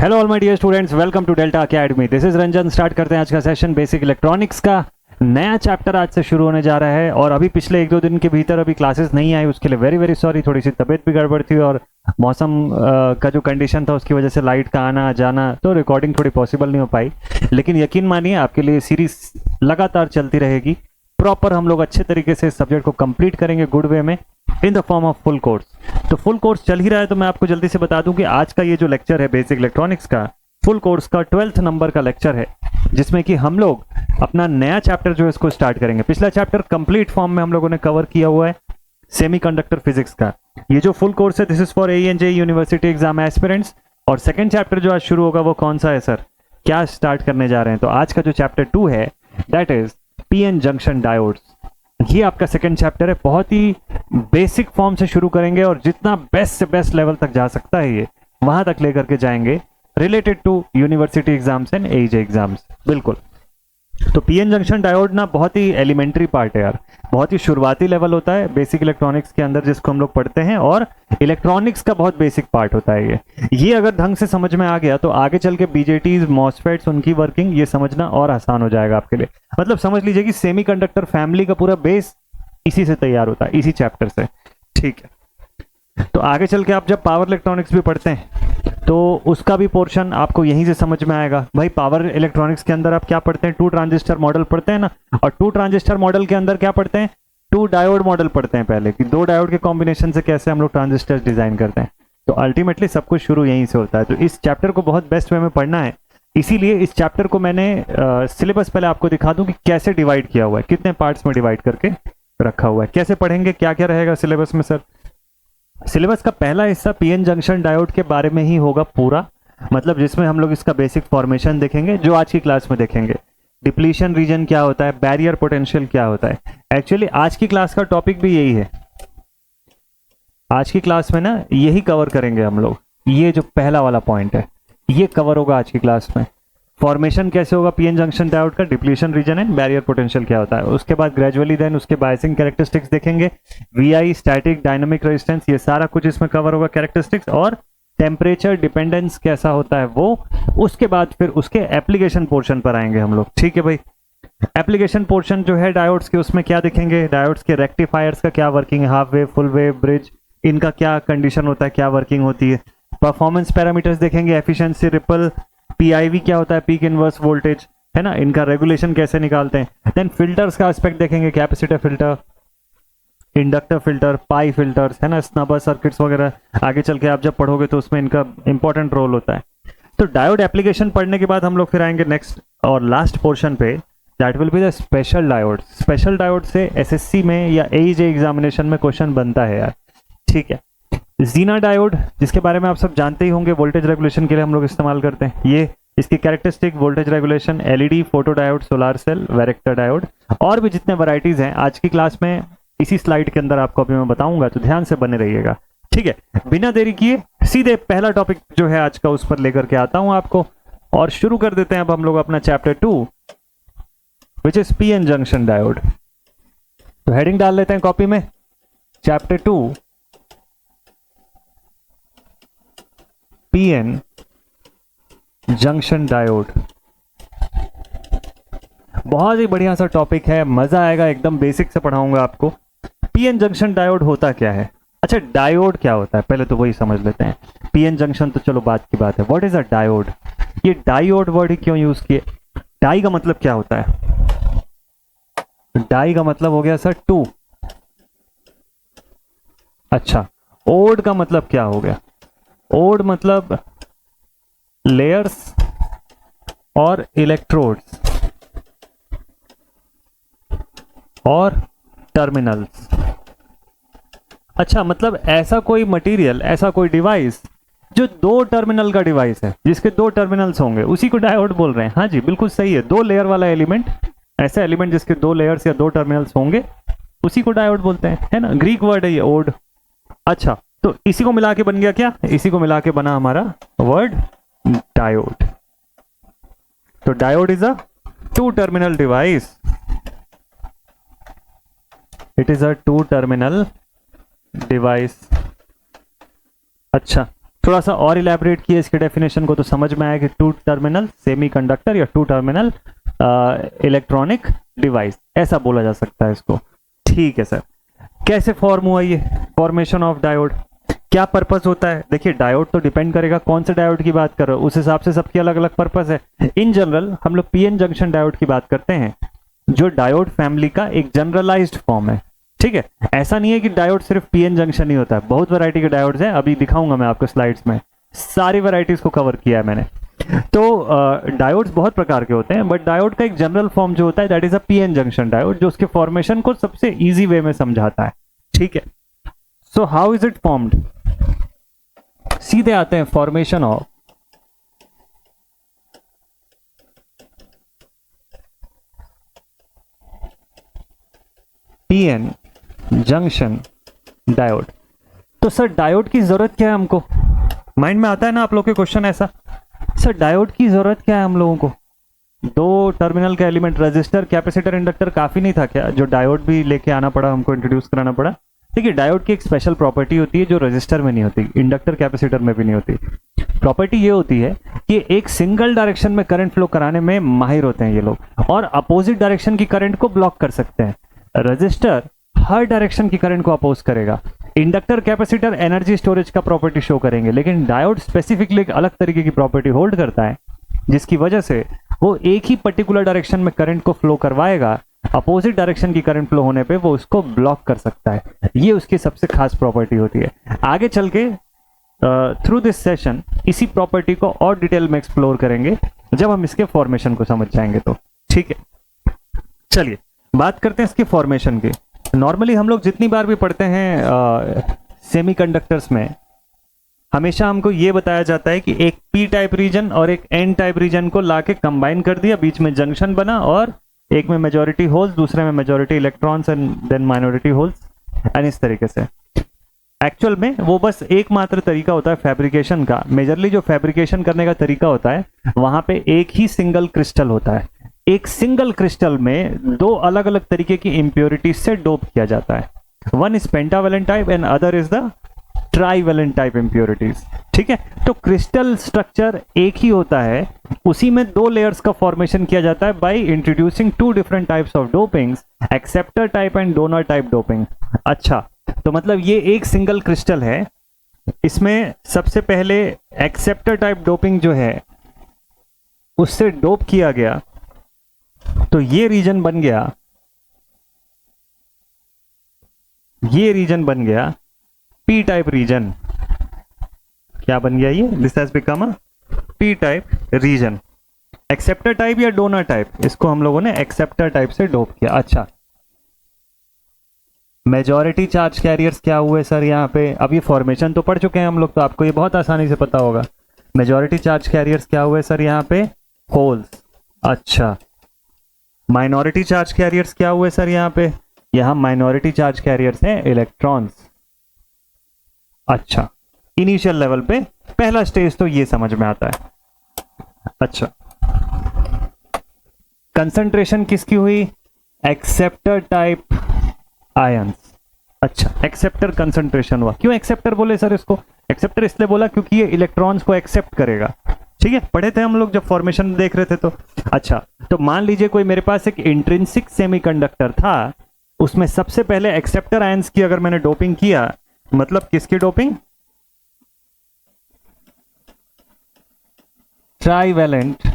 Hello all my dear students, welcome to Delta Academy. This is Ranjan. Start करते हैं आज का सेशन। बेसिक इलेक्ट्रॉनिक्स का नया चैप्टर आज से शुरू होने जा रहा है और अभी पिछले 1-2 दिन के भीतर अभी क्लासेस नहीं आई, उसके लिए वेरी वेरी सॉरी। थोड़ी सी तबीयत भी गड़बड़ थी और मौसम का जो कंडीशन था उसकी वजह से लाइट का आना जाना, तो रिकॉर्डिंग थोड़ी पॉसिबल नहीं हो पाई। लेकिन यकीन मानिए आपके लिए सीरीज लगातार चलती रहेगी। प्रॉपर हम लोग अच्छे तरीके से इस सब्जेक्ट को कंप्लीट करेंगे गुड वे में in the form of full course. तो फुल कोर्स चल ही रहा है, तो मैं आपको जल्दी से बता दूं कि आज का ये जो लेक्चर है बेसिक इलेक्ट्रॉनिक्स का फुल कोर्स का 12th नंबर का लेक्चर है, जिसमें कि हम लोग अपना नया चैप्टर जो है इसको स्टार्ट करेंगे। पिछला चैप्टर कंप्लीट फॉर्म में हम लोगों ने कवर किया हुआ है सेमीकंडक्टर फिजिक्स का। ये जो फुल कोर्स है this is for AE and JEE university exam aspirants. और सेकंड चैप्टर जो आज शुरू होगा वो कौन सा है सर, क्या स्टार्ट करने जा रहे हैं? तो आज का जो चैप्टर 2 है that is PN junction diodes. ये आपका सेकंड चैप्टर है। बहुत ही बेसिक फॉर्म से शुरू करेंगे और जितना बेस्ट से बेस्ट लेवल तक जा सकता है ये वहां तक लेकर के जाएंगे related to university exams and AE exams. बिल्कुल। तो पीएन जंक्शन डायोड ना बहुत ही एलिमेंट्री पार्ट है यार, बहुत ही शुरुआती लेवल होता है बेसिक इलेक्ट्रॉनिक्स के अंदर जिसको हम लोग पढ़ते हैं, और इलेक्ट्रॉनिक्स का बहुत बेसिक पार्ट होता है ये अगर ढंग से समझ में आ गया तो आगे चल के बीजेटीज मॉसफेट्स उनकी वर्किंग ये समझना और आसान हो जाएगा आपके लिए। मतलब समझ लीजिए कि सेमीकंडक्टर फैमिली का पूरा बेस इसी से तैयार होता है, इसी चैप्टर से। ठीक है, तो आगे चल के आप जब पावर इलेक्ट्रॉनिक्स भी पढ़ते हैं तो उसका भी पोर्शन आपको यहीं से समझ में आएगा। भाई पावर इलेक्ट्रॉनिक्स के अंदर आप क्या पढ़ते हैं, 2 ट्रांजिस्टर मॉडल पढ़ते हैं ना, और 2 ट्रांजिस्टर मॉडल के अंदर क्या पढ़ते हैं, 2 डायोड मॉडल पढ़ते हैं पहले, कि 2 डायोड के कॉम्बिनेशन से कैसे हम लोग ट्रांजिस्टर डिजाइन करते हैं। तो अल्टीमेटली सब कुछ शुरू यहीं से होता है। तो इस चैप्टर को बहुत बेस्ट वे में पढ़ना है, इसीलिए इस चैप्टर को मैंने सिलेबस पहले आपको दिखा दूं कि कैसे डिवाइड किया हुआ है, कितने पार्ट्स में डिवाइड करके रखा हुआ है, कैसे पढ़ेंगे, क्या क्या रहेगा सिलेबस में। सर सिलेबस का पहला हिस्सा पीएन जंक्शन डायोड के बारे में ही होगा पूरा, मतलब जिसमें हम लोग इसका बेसिक फॉर्मेशन देखेंगे जो आज की क्लास में देखेंगे। डिप्लीशन रीजन क्या होता है, बैरियर पोटेंशियल क्या होता है। एक्चुअली आज की क्लास का टॉपिक भी यही है। आज की क्लास में ना यही कवर करेंगे हम लोग। ये जो पहला वाला पॉइंट है ये कवर होगा आज की क्लास में। फॉर्मेशन कैसे होगा पीएन जंक्शन डायोड का, depletion region and barrier potential क्या होता है। उसके बाद ग्रेजुअली देन उसके बायसिंग कैरेक्टरिस्टिक्स देखेंगे, VI स्टैटिक डायनामिक रेजिस्टेंस, ये सारा कुछ इसमें कवर होगा कैरेक्टरिस्टिक्स, और टेम्परेचर डिपेंडेंस कैसा होता है वो। उसके बाद फिर उसके एप्लीकेशन पोर्शन पर आएंगे हम लोग। ठीक है भाई, एप्लीकेशन पोर्शन जो है डायोड्स के उसमें क्या देखेंगे, डायोड्स के रेक्टिफायर्स का क्या वर्किंग है, half wave full wave bridge, इनका क्या कंडीशन होता है, क्या वर्किंग होती है। परफॉर्मेंस पैरामीटर्स देखेंगे, एफिशिएंसी, रिपल, PIV क्या होता है, पीक इनवर्स वोल्टेज, है ना, इनका रेगुलेशन कैसे निकालते हैं। देन फिल्टर्स का एस्पेक्ट देखेंगे, कैपेसिटर फिल्टर, इंडक्टर फिल्टर, पाई फिल्टर्स, है ना, स्नबर सर्किट्स वगैरह। आगे चल के आप जब पढ़ोगे तो उसमें इनका इंपॉर्टेंट रोल होता है। तो डायोड एप्लीकेशन पढ़ने के बाद हम लोग फिर आएंगे नेक्स्ट और लास्ट पोर्शन पे, that will be the special diode. Special diode से SSC में या AE एग्जामिनेशन में क्वेश्चन बनता है यार। ठीक है, जीना डायोड जिसके बारे में आप सब जानते ही होंगे, वोल्टेज रेगुलेशन के लिए हम लोग इस्तेमाल करते हैं। ये इसकी characteristic, voltage regulation, LED, photo diode, solar cell, varactor diode, और भी जितने वैरायटीज हैं आज की क्लास में इसी स्लाइड के अंदर आपको अभी मैं बताऊंगा, तो ध्यान से बने रहिएगा। ठीक है, बिना देरी किए सीधे पहला टॉपिक जो है आज का उस पर लेकर के आता हूं आपको, और शुरू कर देते हैं अब हम लोग अपना chapter 2 which is PN junction diode. तो हेडिंग डाल लेते हैं कॉपी में, चैप्टर 2 पीएन जंक्शन डायोड। बहुत ही बढ़िया सा टॉपिक है, मजा आएगा, एकदम बेसिक से पढ़ाऊंगा आपको। पीएन जंक्शन डायोड होता क्या है, अच्छा डायोड क्या होता है पहले तो वही समझ लेते हैं। पीएन जंक्शन तो चलो बात की बात है, व्हाट इज अ डायोड। ये डायोड वर्ड ही क्यों यूज किए, डाई का मतलब क्या होता है, डाई का मतलब हो गया सर 2। अच्छा, ओड का मतलब क्या हो गया, ओड मतलब लेयर्स और इलेक्ट्रोड्स और टर्मिनल्स। अच्छा, मतलब ऐसा कोई मटेरियल, ऐसा कोई डिवाइस जो 2 टर्मिनल का डिवाइस है, जिसके 2 टर्मिनल्स होंगे, उसी को डायोड बोल रहे हैं। हाँ जी बिल्कुल सही है, 2 लेयर वाला एलिमेंट, ऐसा एलिमेंट जिसके 2 लेयर्स या 2 टर्मिनल्स होंगे उसी को डायोड बोलते हैं, है ना, ग्रीक वर्ड है ये ओड। अच्छा, तो इसी को मिला के बन गया क्या, इसी को मिला के बना हमारा वर्ड डायोड। तो diode is a 2 terminal device, it is a 2 terminal device. अच्छा, थोड़ा सा और इलेबोरेट किया इसके डेफिनेशन को तो समझ में आया कि टू टर्मिनल सेमीकंडक्टर या टू टर्मिनल इलेक्ट्रॉनिक डिवाइस, ऐसा बोला जा सकता है इसको। ठीक है सर, कैसे फॉर्म हुआ ये फॉर्मेशन ऑफ डायोड, क्या पर्पस होता है? देखिए डायोड तो डिपेंड करेगा कौन से डायोड की बात कर रहे हो, उस हिसाब से सबकी अलग अलग पर्पस है। इन जनरल हम लोग पीएन जंक्शन डायोड की बात करते हैं, जो डायोड फैमिली का एक जनरलाइज्ड फॉर्म है। ठीक है, ऐसा नहीं है कि डायोड सिर्फ पीएन जंक्शन ही होता है, बहुत वैरायटी के डायोड्स हैं, अभी दिखाऊंगा मैं आपको स्लाइड्स में, सारी वैरायटीज को कवर किया है मैंने। तो डायोड्स बहुत प्रकार के होते हैं, बट डायोड का एक जनरल फॉर्म जो होता है that is a PN junction diode, जो उसके फॉर्मेशन को सबसे इजी वे में समझाता है। ठीक है, so how is it formed? सीधे आते हैं formation of PN junction diode. तो सर डायोड की जरूरत क्या है हमको? माइंड में आता है ना आप लोग के क्वेश्चन ऐसा, सर डायोड की जरूरत क्या है हम लोगों को? दो टर्मिनल का एलिमेंट रेजिस्टर कैपेसिटर इंडक्टर काफी नहीं था क्या, जो डायोड भी लेके आना पड़ा, हमको इंट्रोड्यूस कराना पड़ा? देखिए डायोड की एक स्पेशल प्रॉपर्टी होती है जो रजिस्टर में नहीं होती, इंडक्टर कैपेसिटर में भी नहीं होती। प्रॉपर्टी ये होती है कि एक सिंगल डायरेक्शन में करंट फ्लो कराने में माहिर होते हैं ये लोग, और अपोजिट डायरेक्शन की करंट को ब्लॉक कर सकते हैं। रजिस्टर हर डायरेक्शन की करंट को अपोज करेगा, इंडक्टर कैपेसिटर एनर्जी स्टोरेज का प्रॉपर्टी शो करेंगे, लेकिन डायोड स्पेसिफिकली एक अलग तरीके की प्रॉपर्टी होल्ड करता है, जिसकी वजह से वो एक ही पर्टिकुलर डायरेक्शन में करंट को फ्लो करवाएगा, अपोजिट डायरेक्शन की करंट फ्लो होने पे वो उसको ब्लॉक कर सकता है। ये उसकी सबसे खास प्रॉपर्टी होती है। आगे चल के थ्रू दिस सेशन इसी प्रॉपर्टी को और डिटेल में एक्सप्लोर करेंगे जब हम इसके फॉर्मेशन को समझ जाएंगे तो। ठीक है, चलिए बात करते हैं इसके फॉर्मेशन की। नॉर्मली हम लोग जितनी बार भी पढ़ते हैं सेमीकंडक्टर्स में, हमेशा हमको ये बताया जाता है कि एक पी टाइप रीजन और एक एन टाइप रीजन को लाके कंबाइन कर दिया, बीच में जंक्शन बना, और एक में मेजॉरिटी होल्स, दूसरे में majority electrons and then minority holes, and इस तरीके से। एक्चुअल में वो बस एकमात्र तरीका होता है फैब्रिकेशन का। मेजरली जो फैब्रिकेशन करने का तरीका होता है, वहां पे एक ही सिंगल क्रिस्टल होता है। एक सिंगल क्रिस्टल में दो अलग अलग तरीके की इंप्योरिटीज से डोप किया जाता है। One is pentavalent type and other is the trivalent type impurities. ठीक है, तो क्रिस्टल स्ट्रक्चर एक ही होता है, उसी में दो लेयर्स का फॉर्मेशन किया जाता है by introducing to different types of dopings, acceptor type and donor type doping. अच्छा, तो मतलब ये एक सिंगल क्रिस्टल है, इसमें सबसे पहले एक्सेप्टर टाइप डोपिंग जो है उससे डोप किया गया, तो ये रीजन बन गया, ये रीजन बन गया पी टाइप रीजन। क्या बन गया ये? This has become a P type region. Acceptor type या डोनर टाइप, इसको हम लोगों ने एक्सेप्टर टाइप से डोप किया। अच्छा, मेजॉरिटी चार्ज कैरियर्स क्या हुए सर यहाँ पे? अब ये फॉर्मेशन तो पढ़ चुके हैं हम लोग, तो आपको ये बहुत आसानी से पता होगा। मेजॉरिटी चार्ज कैरियर्स क्या हुए सर यहाँ पे? होल्स। अच्छा, माइनॉरिटी चार्ज कैरियर्स क्या हुए सर यहाँ पे? यहाँ माइनॉरिटी चार्ज कैरियर्स हैं इलेक्ट्रॉन्स। अच्छा, इनिशियल लेवल पे पहला स्टेज तो ये समझ में आता है। अच्छा, कंसंट्रेशन किसकी हुई? Acceptor type ions. अच्छा, एक्सेप्टर कंसंट्रेशन हुआ। क्यों एक्सेप्टर बोले सर इसको? एक्सेप्टर इसलिए बोला क्योंकि ये इलेक्ट्रॉन्स को एक्सेप्ट करेगा। ठीक है, पढ़े थे हम लोग जब फॉर्मेशन देख रहे थे तो। अच्छा, तो मान लीजिए कोई मेरे पास एक इंट्रिंसिक सेमीकंडक्टर था, उसमें सबसे पहले एक्सेप्टर आयंस की अगर मैंने डोपिंग किया, मतलब किसकी डोपिंग? Trivalent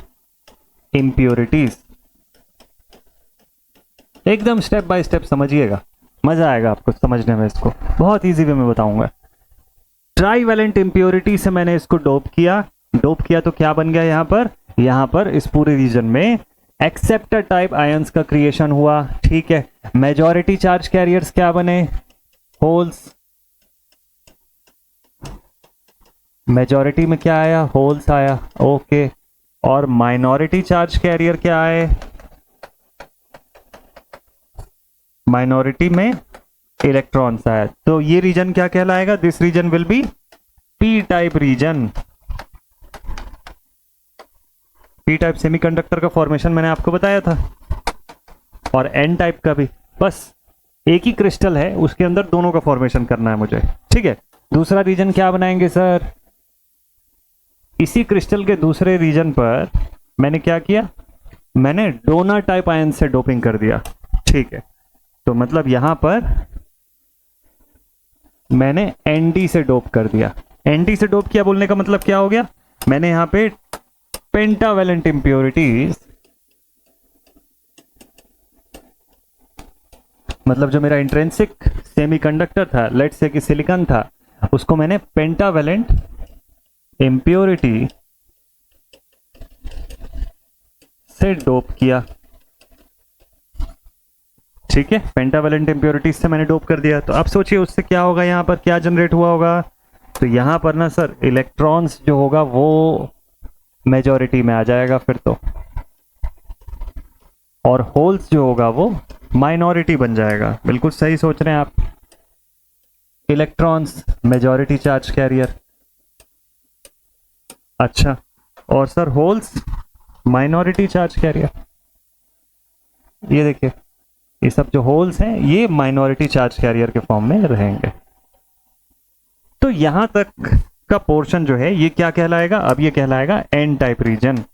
impurities. एकदम स्टेप बाय स्टेप समझिएगा, मजा आएगा आपको समझने में, इसको बहुत इजी वे में बताऊंगा। ट्राइवेलेंट इंप्योरिटी से मैंने इसको डोप किया तो क्या बन गया यहाँ पर इस पूरे रीजन में एक्सेप्टर टाइप आयंस का क्रिएशन हुआ। ठीक है, मेजॉरिटी चार्ज कैरियर्स क्या बने? होल्स। मेजॉरिटी में क्या आया? होल्स आया। ओके, और माइनॉरिटी चार्ज कैरियर क्या आए? माइनॉरिटी में इलेक्ट्रॉन्स आया। तो ये रीजन क्या कहलाएगा? This region will be P type region. P type semiconductor का फॉर्मेशन मैंने आपको बताया था, और एन टाइप का भी। बस एक ही क्रिस्टल है, उसके अंदर दोनों का फॉर्मेशन करना है मुझे। ठीक है, दूसरा रीजन क्या बनाएंगे सर? इसी क्रिस्टल के दूसरे रीजन पर मैंने क्या किया, मैंने डोनर टाइप आयन से डोपिंग कर दिया। ठीक है, तो मतलब यहां पर मैंने एनडी से डोप कर दिया। एनडी से डोप किया बोलने का मतलब क्या हो गया, मैंने यहां पे पेंटावेलेंट इंप्योरिटीज, मतलब जो मेरा इंट्रिंसिक सेमीकंडक्टर था, लेट्स से कि सिलिकॉन था, उसको मैंने पेंटावेलेंट इंप्योरिटी से डोप किया। ठीक है, पेंटावेलेंट इंप्योरिटीज से मैंने डोप कर दिया। तो अब सोचिए उससे क्या होगा, यहां पर क्या जनरेट हुआ होगा। तो यहां पर ना सर इलेक्ट्रॉन्स जो होगा वो मेजॉरिटी में आ जाएगा फिर तो, और होल्स जो होगा वो माइनॉरिटी बन जाएगा। बिल्कुल सही सोच रहे हैं आप। इलेक्ट्रॉन्स मेजॉरिटी चार्ज कैरियर, अच्छा, और sir holes minority charge career. ये देखिए, ये सब जो होल्स हैं ये माइनॉरिटी चार्ज कैरियर के फॉर्म में रहेंगे। तो यहां तक का पोर्शन जो है ये क्या कहलाएगा, अब ये कहलाएगा N type region.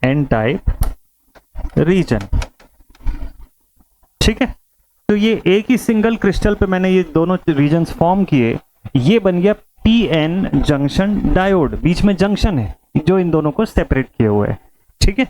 N type region, ठीक है। तो ये एक ही सिंगल क्रिस्टल पे मैंने ये दोनों रीजन्स फॉर्म किए, ये बन गया पीएन जंक्शन डायोड। बीच में जंक्शन है जो इन दोनों को सेपरेट किए हुए है। ठीक है,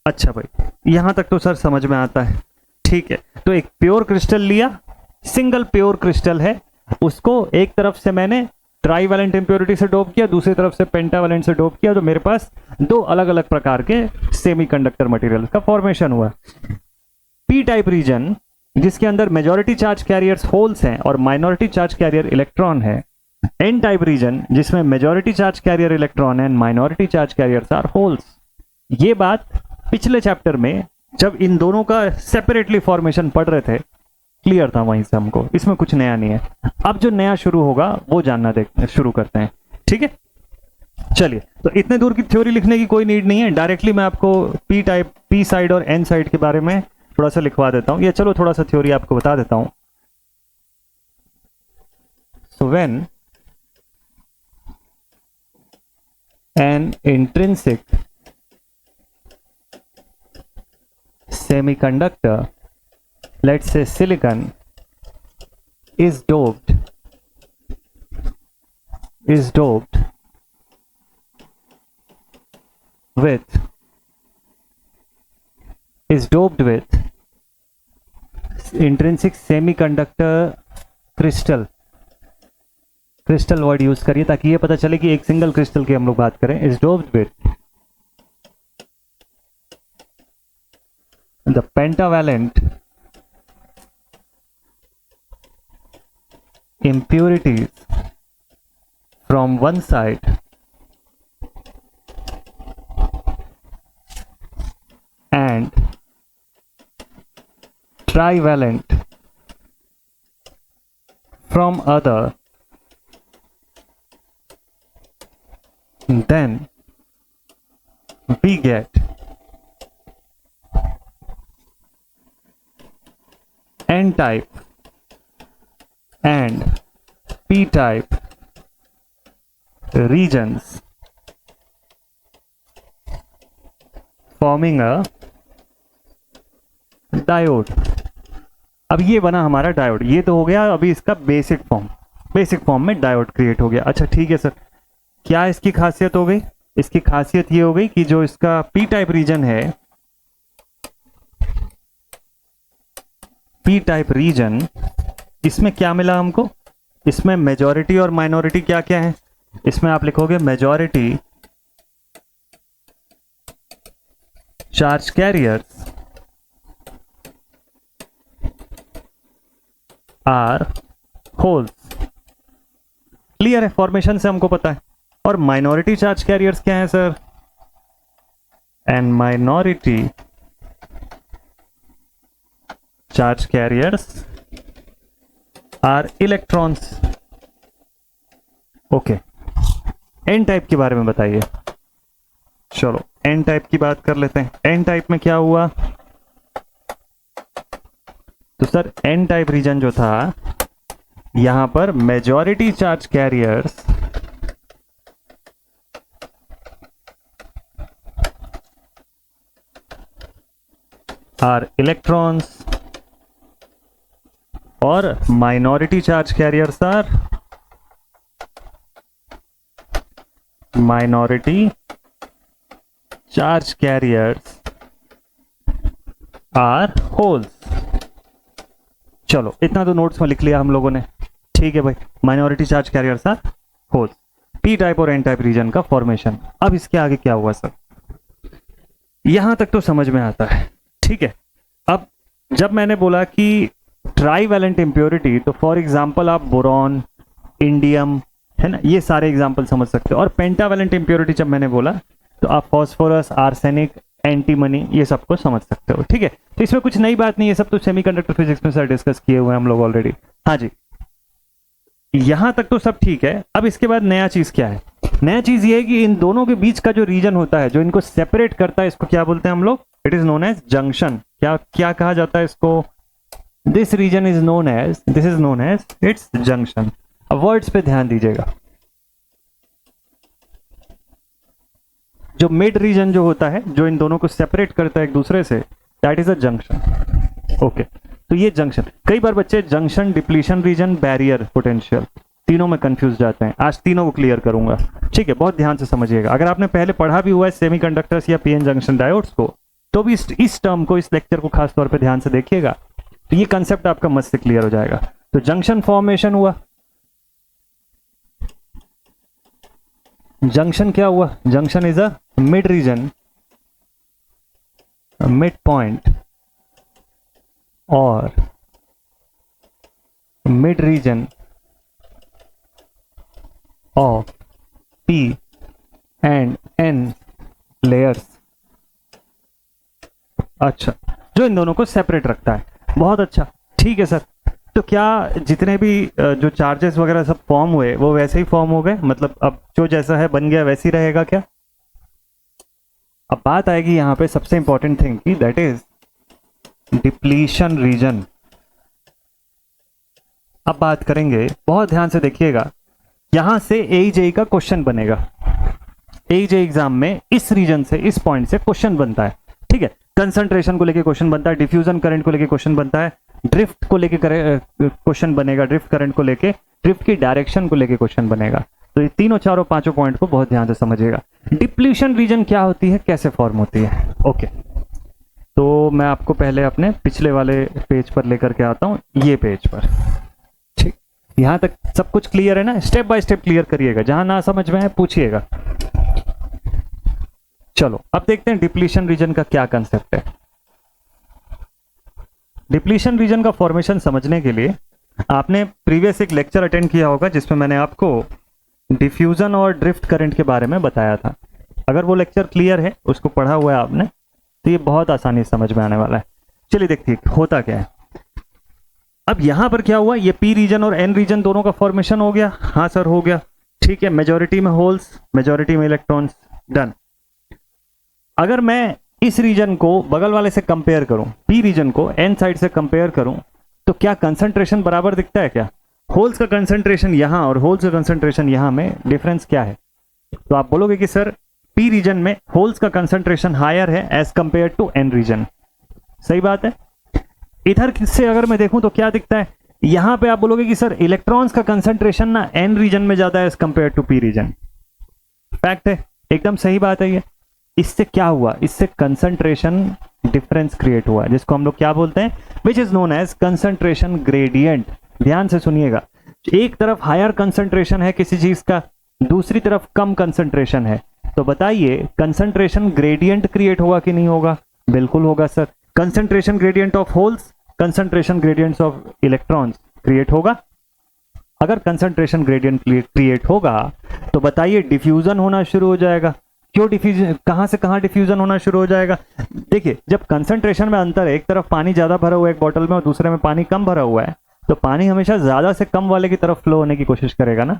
अच्छा भाई, यहां तक तो सर समझ में आता है। ठीक है, तो एक प्योर क्रिस्टल लिया, सिंगल प्योर क्रिस्टल है, उसको एक तरफ से मैंने ट्राईवैलेंट इंप्योरिटी से डोप किया, दूसरी तरफ से पेंटावैलेंट से डोप किया, तो मेरे पास दो अलग अलग प्रकार के सेमीकंडक्टर मटेरियल का फॉर्मेशन हुआ। पी टाइप रीजन जिसके अंदर मेजॉरिटी चार्ज कैरियर्स होल्स हैं और माइनॉरिटी चार्ज कैरियर इलेक्ट्रॉन है। एन टाइप रीजन जिसमें मेजॉरिटी चार्ज कैरियर इलेक्ट्रॉन है, minority charge carriers are holes. ये बात पिछले चैप्टर में जब इन दोनों का सेपरेटली फॉर्मेशन पढ़ रहे थे क्लियर था वहीं से हमको, इसमें कुछ नया नहीं है। अब जो नया शुरू होगा वो जानना शुरू करते हैं। ठीक है, चलिए, तो इतने दूर की थ्योरी लिखने की कोई नीड नहीं है, डायरेक्टली मैं आपको पी टाइप, पी साइड और एन साइड के बारे में थोड़ा सा लिखवा देता हूं, या चलो थोड़ा सा थ्योरी आपको बता देता हूं। So when an intrinsic semiconductor, let's say silicon, is doped with intrinsic semiconductor crystal word use करिए ताकि ये पता चले कि एक सिंगल क्रिस्टल की हम लोग बात करें। is doped with the pentavalent impurities from one side and trivalent from other, then we get N type and P type regions forming a diode. अब ये बना हमारा डायोड, ये तो हो गया अभी इसका बेसिक फॉर्म में डायोड क्रिएट हो गया। अच्छा ठीक है सर, क्या इसकी खासियत हो गई? इसकी खासियत ये हो गई कि जो इसका पी टाइप रीजन है, पी टाइप रीजन, इसमें क्या मिला हमको? इसमें मेजॉरिटी और माइनॉरिटी क्या क्या है? इसमें आप लिखोगे majority charge carriers are holes. Clear है, फॉर्मेशन से हमको पता है। और माइनॉरिटी चार्ज कैरियर्स क्या है sir? And minority charge carriers are electrons. Okay, N type के बारे में बताइए। चलो एन टाइप की बात कर लेते हैं। एन टाइप में क्या हुआ? तो सर एन टाइप रीजन जो था, यहां पर majority charge carriers are electrons और minority charge carriers are minority charge carriers are holes। चलो इतना तो नोट्स में लिख लिया हम लोगों ने, ठीक है भाई। Minority charge carriers are holes, P type और एन टाइप रीजन का फॉर्मेशन। अब इसके आगे क्या हुआ सर, यहां तक तो समझ में आता है, ठीक है। अब जब मैंने बोला कि ट्राईवैलेंट इंप्योरिटी, तो फॉर एग्जांपल आप बोरॉन, इंडियम, है ना, ये सारे एग्जांपल समझ सकते हो। और पेंटावैलेंट इंप्योरिटी जब मैंने बोला तो आप फॉस्फोरस, आर्सेनिक, एंटीमनी, ये सबको समझ सकते हो, ठीक है। तो इसमें कुछ नई बात नहीं है, सब तो सेमीकंडक्टर फिजिक्स में सर डिस्कस किए हुए हैं हम लोग ऑलरेडी। हाँ जी, यहां तक तो सब ठीक है। अब इसके बाद नया चीज क्या है, नया चीज ये है कि इन दोनों के बीच का जो रीजन होता है, जो इनको सेपरेट करता है, इसको क्या बोलते हैं हम लोग, it is known as junction. क्या क्या कहा जाता है इसको, this region is known as, this is known as its junction. अब वर्ड्स पे ध्यान दीजिएगा, जो मिड रीजन जो होता है, जो इन दोनों को सेपरेट करता है एक दूसरे से, that is a junction. Okay, तो ये जंक्शन, कई बार बच्चे junction, depletion region, barrier potential, तीनों में कंफ्यूज जाते हैं। आज तीनों को क्लियर करूंगा, ठीक है, बहुत ध्यान से समझिएगा। अगर आपने पहले पढ़ा भी हुआ है सेमीकंडक्टर्स या पीएन जंक्शन डायोड्स को, तो भी इस टर्म को, इस लेक्चर को खास तौर पे ध्यान से देखिएगा, तो ये कंसेप्ट आपका मस्त से क्लियर हो जाएगा। तो जंक्शन फॉर्मेशन हुआ, जंक्शन क्या हुआ, junction is a mid region, mid point और mid region of P and N layers. अच्छा, जो इन दोनों को सेपरेट रखता है, बहुत अच्छा, ठीक है सर। तो क्या जितने भी जो चार्जेस वगैरह सब फॉर्म हुए वो वैसे ही फॉर्म हो गए, मतलब अब जो जैसा है बन गया वैसे ही रहेगा क्या? अब बात आएगी यहाँ पे सबसे इंपॉर्टेंट थिंग की, दैट इज डिप्लीशन रीजन। अब बात करेंगे, बहुत ध्यान से देखिएगा, यहां से AEJE का क्वेश्चन बनेगा। AEJE एग्जाम में इस रीजन से, इस पॉइंट से क्वेश्चन बनता है, ठीक है। कंसंट्रेशन को लेके क्वेश्चन बनता है, डिफ्यूजन करंट को लेके क्वेश्चन बनता है, ड्रिफ्ट को लेके क्वेश्चन बनेगा, ड्रिफ्ट करंट को लेके, ड्रिफ्ट की डायरेक्शन को लेके क्वेश्चन बनेगा। तो ये तीनों, चारों, पांचों पॉइंट को बहुत ध्यान से समझिएगा। डिप्लीशन रीजन क्या होती है, कैसे फॉर्म होती है, ओके। तो मैं आपको पहले अपने पिछले वाले पेज पर लेकर के आता हूं, ये पेज पर, ठीक। यहां तक सब कुछ क्लियर है ना? स्टेप बाय स्टेप क्लियर करिएगा, जहां ना समझ में है पूछिएगा। चलो अब देखते हैं डिप्लीशन रीजन का क्या कंसेप्ट है। डिप्लीशन रीजन का फॉर्मेशन समझने के लिए आपने प्रीवियस एक लेक्चर अटेंड किया होगा, जिसमें मैंने आपको डिफ्यूजन और ड्रिफ्ट करंट के बारे में बताया था। अगर वो लेक्चर क्लियर है, उसको पढ़ा हुआ है आपने, तो ये बहुत आसानी से समझ में आने वाला है। चलिए देखिए होता क्या है। अब यहां पर क्या हुआ, ये पी रीजन और एन रीजन दोनों का फॉर्मेशन हो गया। हाँ सर हो गया, ठीक है। मेजॉरिटी में होल्स, मेजॉरिटी में इलेक्ट्रॉन्स, डन। अगर मैं इस रीजन को बगल वाले से कंपेयर करूं, पी रीजन को एन साइड से कंपेयर करूं, तो क्या कंसंट्रेशन बराबर दिखता है क्या? होल्स का कंसंट्रेशन यहां और होल्स का कंसंट्रेशन यहां में डिफरेंस क्या है? तो आप बोलोगे कि सर पी रीजन में होल्स का कंसंट्रेशन हायर है as compare to N region. सही बात है। इधर से अगर मैं देखूं तो क्या दिखता है, यहां पे आप बोलोगे कि सर इलेक्ट्रॉन्स का कंसंट्रेशन ना एन रीजन में ज्यादा है as compare to P region. Fact है, एकदम सही बात है ये। इससे क्या हुआ, इससे कंसंट्रेशन डिफरेंस क्रिएट हुआ, जिसको हम लोग क्या बोलते हैं, which is known as concentration gradient. ध्यान से सुनिएगा, एक तरफ हायर कंसंट्रेशन है किसी चीज का, दूसरी तरफ कम कंसंट्रेशन है, तो बताइए कंसंट्रेशन ग्रेडियंट क्रिएट होगा कि नहीं होगा? बिल्कुल होगा sir. Concentration gradient of holes, concentration gradients of electrons create होगा। अगर कंसंट्रेशन ग्रेडियंट क्रिएट होगा तो बताइए डिफ्यूजन होना शुरू हो जाएगा। क्यों डिफ्यूजन, कहां से कहां डिफ्यूजन होना शुरू हो जाएगा? देखिए जब कंसंट्रेशन में अंतर है, एक तरफ पानी ज्यादा भरा हुआ है एक बॉटल में और दूसरे में पानी कम भरा हुआ है, तो पानी हमेशा ज्यादा से कम वाले की तरफ फ्लो होने की कोशिश करेगा ना।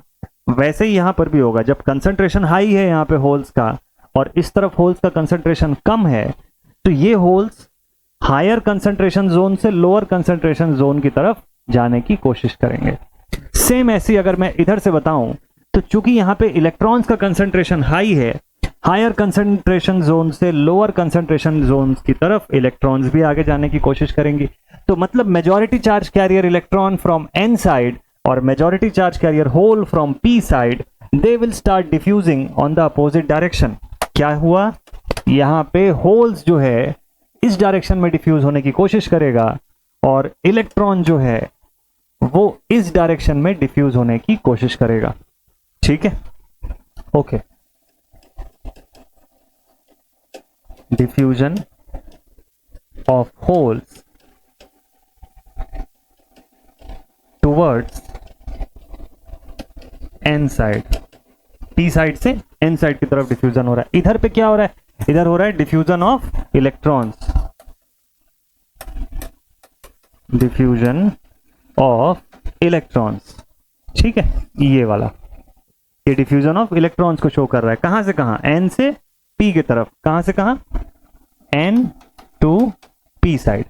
वैसे ही यहां पर भी होगा, जब कंसंट्रेशन हाई है यहाँ पे होल्स का और इस तरफ होल्स का कंसंट्रेशन कम है, तो ये होल्स हायर कंसंट्रेशन जोन से लोअर कंसंट्रेशन जोन की तरफ जाने की कोशिश करेंगे। सेम ऐसी अगर मैं इधर से बताऊं, तो चूंकि यहाँ पे इलेक्ट्रॉन्स का कंसंट्रेशन हाई है, हायर कंसंट्रेशन जोन से लोअर कंसंट्रेशन जोन की तरफ इलेक्ट्रॉन्स भी आगे जाने की कोशिश करेंगी। तो मतलब majority charge carrier electron from N side और majority charge carrier hole from P side, they will start diffusing on the opposite direction. क्या हुआ, यहां पे होल्स जो है इस डायरेक्शन में डिफ्यूज होने की कोशिश करेगा और इलेक्ट्रॉन जो है वो इस डायरेक्शन में डिफ्यूज होने की कोशिश करेगा। ठीक है, okay. Diffusion of holes towards an side, P side से एन साइड की तरफ डिफ्यूजन हो रहा है। इधर पे क्या हो रहा है, इधर हो रहा है diffusion of electrons, diffusion of electrons. ठीक है, ये वाला, ये डिफ्यूजन ऑफ इलेक्ट्रॉन्स को शो कर रहा है। कहां से कहां, एन से पी की तरफ। कहां से कहां, एन टू पी साइड।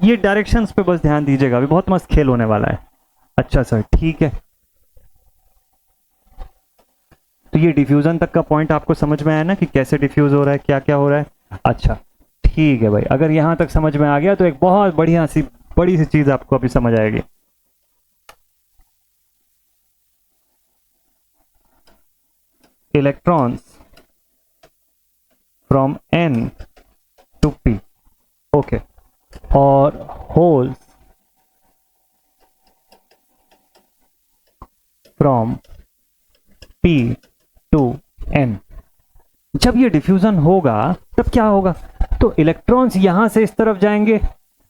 ये डायरेक्शंस पे बस ध्यान दीजिएगा, अभी बहुत मस्त खेल होने वाला है। अच्छा सर, ठीक है। तो ये डिफ्यूजन तक का पॉइंट आपको समझ में आया ना कि कैसे डिफ्यूज हो रहा है, क्या क्या हो रहा है। अच्छा ठीक है भाई, अगर यहां तक समझ में आ गया तो एक बहुत बड़ी सी चीज आपको अभी समझ आएगी। Electrons from N to P, okay, और holes from P to N. जब ये डिफ्यूजन होगा तब क्या होगा, तो इलेक्ट्रॉन्स यहां से इस तरफ जाएंगे,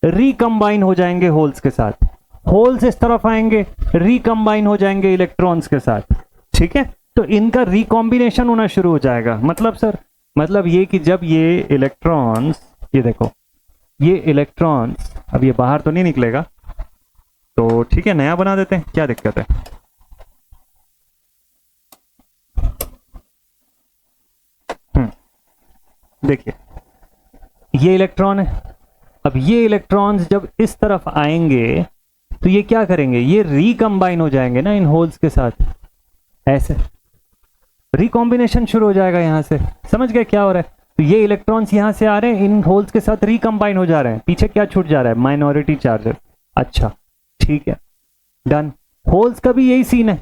रिकंबाइन हो जाएंगे होल्स के साथ। होल्स इस तरफ आएंगे, रिकंबाइन हो जाएंगे इलेक्ट्रॉन्स के साथ। ठीक है, तो इनका रिकॉम्बिनेशन होना शुरू हो जाएगा। मतलब सर, मतलब ये कि जब ये इलेक्ट्रॉन्स, ये देखो, ये इलेक्ट्रॉन्स, अब ये बाहर तो नहीं निकलेगा, तो ठीक है नया बना देते हैं, क्या दिक्कत है। देखिए ये इलेक्ट्रॉन है, अब ये इलेक्ट्रॉन्स जब इस तरफ आएंगे तो ये क्या करेंगे, ये रिकंबाइन हो जाएंगे ना इन होल्स के साथ, ऐसे रिकॉम्बिनेशन शुरू हो जाएगा यहां से। समझ गए क्या हो रहा है, तो ये इलेक्ट्रॉन्स यहां से आ रहे हैं, इन होल्स के साथ रिकंबाइन हो जा रहे हैं। पीछे क्या छूट जा रहा है, माइनॉरिटी चार्जेस। अच्छा ठीक है, डन। होल्स का भी यही सीन है,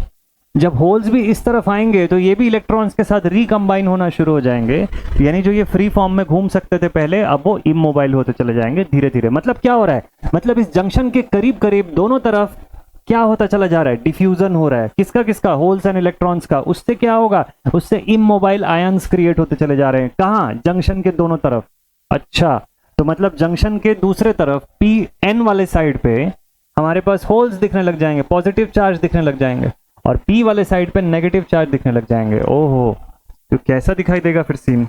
जब होल्स भी इस तरफ आएंगे तो ये भी इलेक्ट्रॉन्स के साथ रिकंबाइन होना शुरू हो जाएंगे। यानी जो ये फ्री फॉर्म में घूम सकते थे पहले, अब वो इमोबाइल होते चले जाएंगे धीरे धीरे। मतलब क्या हो रहा है, मतलब इस जंक्शन के करीब करीब दोनों तरफ क्या होता चला जा रहा है, डिफ्यूजन हो रहा है। किसका किसका, होल्स एंड इलेक्ट्रॉन्स का। उससे क्या होगा, उससे इमोबाइल आयंस क्रिएट होते चले जा रहे हैं। कहां, जंक्शन के दोनों तरफ। अच्छा, तो मतलब जंक्शन के दूसरे तरफ पी एन वाले साइड पे हमारे पास होल्स दिखने लग जाएंगे, पॉजिटिव चार्ज दिखने लग जाएंगे, और पी वाले साइड पे नेगेटिव चार्ज दिखने लग जाएंगे। ओहो, तो कैसा दिखाई देगा फिर सीन,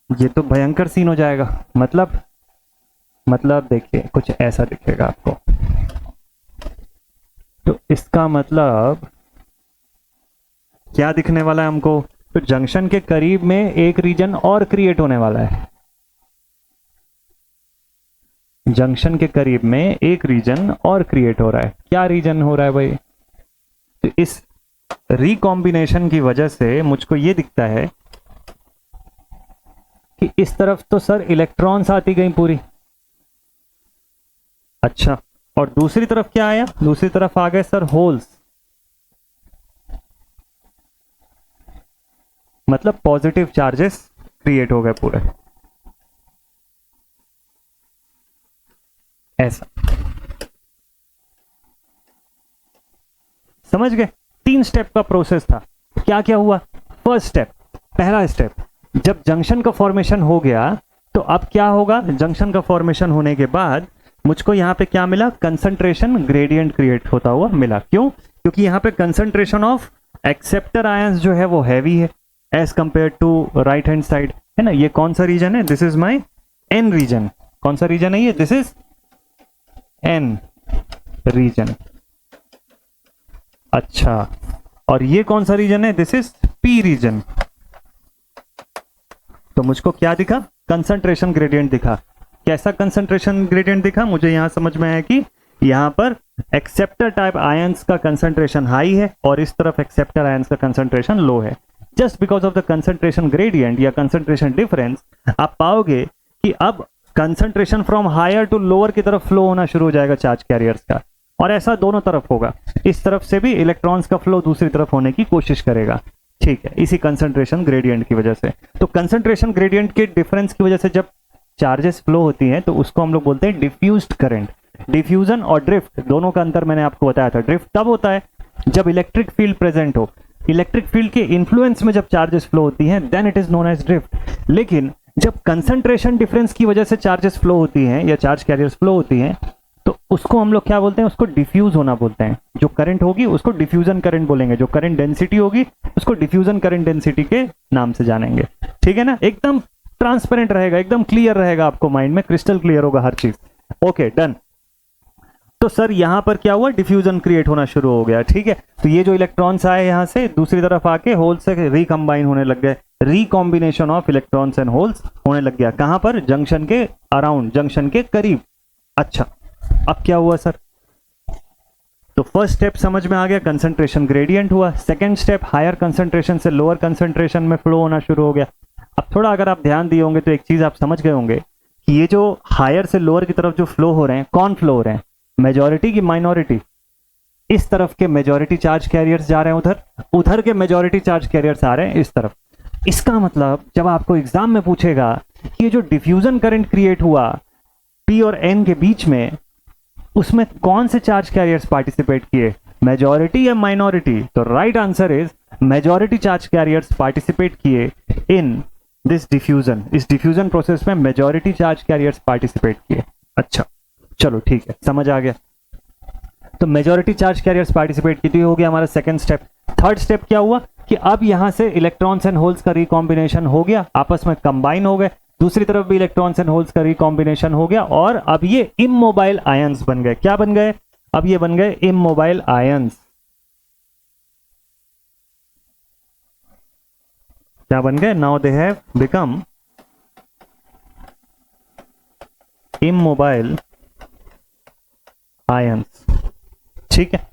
ये तो भयंकर सीन हो जाएगा। मतलब देखिए कुछ ऐसा दिखेगा आपको। तो इसका मतलब क्या दिखने वाला है हमको, तो जंक्शन के करीब में एक रीजन और क्रिएट होने वाला है। जंक्शन के करीब में एक रीजन और क्रिएट हो रहा है। क्या रीजन हो रहा है भाई, तो इस रिकॉम्बिनेशन की वजह से मुझको ये दिखता है कि इस तरफ तो सर इलेक्ट्रॉन्स आती गई पूरी। अच्छा, और दूसरी तरफ क्या आया, दूसरी तरफ आ गए सर होल्स। मतलब पॉजिटिव चार्जेस क्रिएट हो गए पूरे, ऐसा। समझ गए, 3 स्टेप का प्रोसेस था। क्या क्या हुआ, फर्स्ट स्टेप, पहला स्टेप, जब जंक्शन का फॉर्मेशन हो गया तो अब क्या होगा, जंक्शन का फॉर्मेशन होने के बाद मुझको यहां पे क्या मिला, कंसंट्रेशन ग्रेडियंट क्रिएट होता हुआ मिला। क्यों, क्योंकि यहां पे कंसंट्रेशन ऑफ एक्सेप्टर आयंस जो है वो हैवी है as compare to right hand side, है ना। ये कौन सा रीजन है, this is my N region. कौन सा रीजन है ये, दिस इज एन रीजन। अच्छा, और ये कौन सा रीजन है, दिस इज पी रीजन। तो मुझको क्या दिखा, कंसंट्रेशन ग्रेडियंट दिखा। कैसा कंसंट्रेशन ग्रेडियंट दिखा, मुझे यहां समझ में आया कि यहां पर एक्सेप्टर टाइप आयंस का कंसंट्रेशन हाई है और इस तरफ एक्सेप्टर आयंस का कंसंट्रेशन लो है। Just because of the concentration gradient या कंसंट्रेशन डिफरेंस आप पाओगे कि अब concentration from higher to lower की तरफ फ्लो होना शुरू हो जाएगा चार्ज कैरियर्स का, और ऐसा दोनों तरफ होगा। इस तरफ से भी इलेक्ट्रॉन्स का फ्लो दूसरी तरफ होने की कोशिश करेगा, ठीक है, इसी कंसंट्रेशन ग्रेडियंट की वजह से। तो कंसंट्रेशन ग्रेडियंट के डिफरेंस की वजह से जब चार्जेस फ्लो होती हैं तो उसको हम लोग बोलते हैं डिफ्यूज्ड करंट। डिफ्यूजन और ड्रिफ्ट दोनों का अंतर मैंने आपको बताया था। ड्रिफ्ट तब होता है जब इलेक्ट्रिक फील्ड प्रेजेंट हो, इलेक्ट्रिक फील्ड के इन्फ्लुएंस में जब चार्जेस फ्लो होती हैं then it is known as drift. लेकिन जब कंसंट्रेशन डिफरेंस की वजह से चार्जेस फ्लो होती हैं या चार्ज कैरियर्स फ्लो होती हैं तो उसको हम लोग क्या बोलते हैं, उसको डिफ्यूज होना बोलते हैं। जो करंट होगी उसको डिफ्यूजन करंट बोलेंगे, जो करंट डेंसिटी होगी उसको डिफ्यूजन करंट डेंसिटी के नाम से जानेंगे, ठीक है ना। एकदम ट्रांसपेरेंट रहेगा, एकदम क्लियर रहेगा, आपको माइंड में क्रिस्टल क्लियर होगा हर चीज। Okay done. तो सर यहां पर क्या हुआ, डिफ्यूजन क्रिएट होना शुरू हो गया, ठीक है। तो ये जो इलेक्ट्रॉन्स आए यहां से दूसरी तरफ आके होल से रिकंबाइन होने लग गए, recombination of electrons and holes होने लग गया। कहां पर, जंक्शन के अराउंड, जंक्शन के करीब। अच्छा अब क्या हुआ सर, तो फर्स्ट स्टेप समझ में आ गया, कंसंट्रेशन ग्रेडियंट हुआ। सेकंड स्टेप हायर कंसंट्रेशन से लोअर कंसंट्रेशन में फ्लो होना शुरू हो गया। अब थोड़ा अगर आप ध्यान दिए होंगे तो एक चीज आप समझ गए होंगे कि ये जो हायर से लोअर की तरफ जो फ्लो हो रहे हैं, कौन फ्लो हो रहे हैं, मेजॉरिटी की माइनॉरिटी। इस तरफ के मेजॉरिटी चार्ज कैरियर्स जा रहे हैं उधर, उधर के मेजॉरिटी चार्ज कैरियर्स आ रहे हैं इस तरफ। इसका मतलब जब आपको एग्जाम में पूछेगा कि ये जो डिफ्यूजन करंट क्रिएट हुआ P और N के बीच में, उसमें कौन से चार्ज कैरियर्स पार्टिसिपेट किए, मेजॉरिटी या माइनॉरिटी, तो right answer is majority charge carriers participate किए इन दिस डिफ्यूजन। इस डिफ्यूजन प्रोसेस में मेजॉरिटी चार्ज कैरियर्स पार्टिसिपेट किए। अच्छा चलो ठीक है, समझ आ गया। तो मेजॉरिटी चार्ज कैरियर्स पार्टिसिपेट की, तो हो गया हमारा सेकंड स्टेप। थर्ड स्टेप क्या हुआ कि अब यहां से इलेक्ट्रॉन्स एंड होल्स का रिकॉम्बिनेशन हो गया, आपस में कंबाइन हो गए, दूसरी तरफ भी इलेक्ट्रॉन्स एंड होल्स का रिकॉम्बिनेशन हो गया, और अब ये इमोबाइल आयंस बन गए। क्या बन गए, अब ये बन गए इमोबाइल आयंस। क्या बन गए, now they have become immobile ions, ठीक है।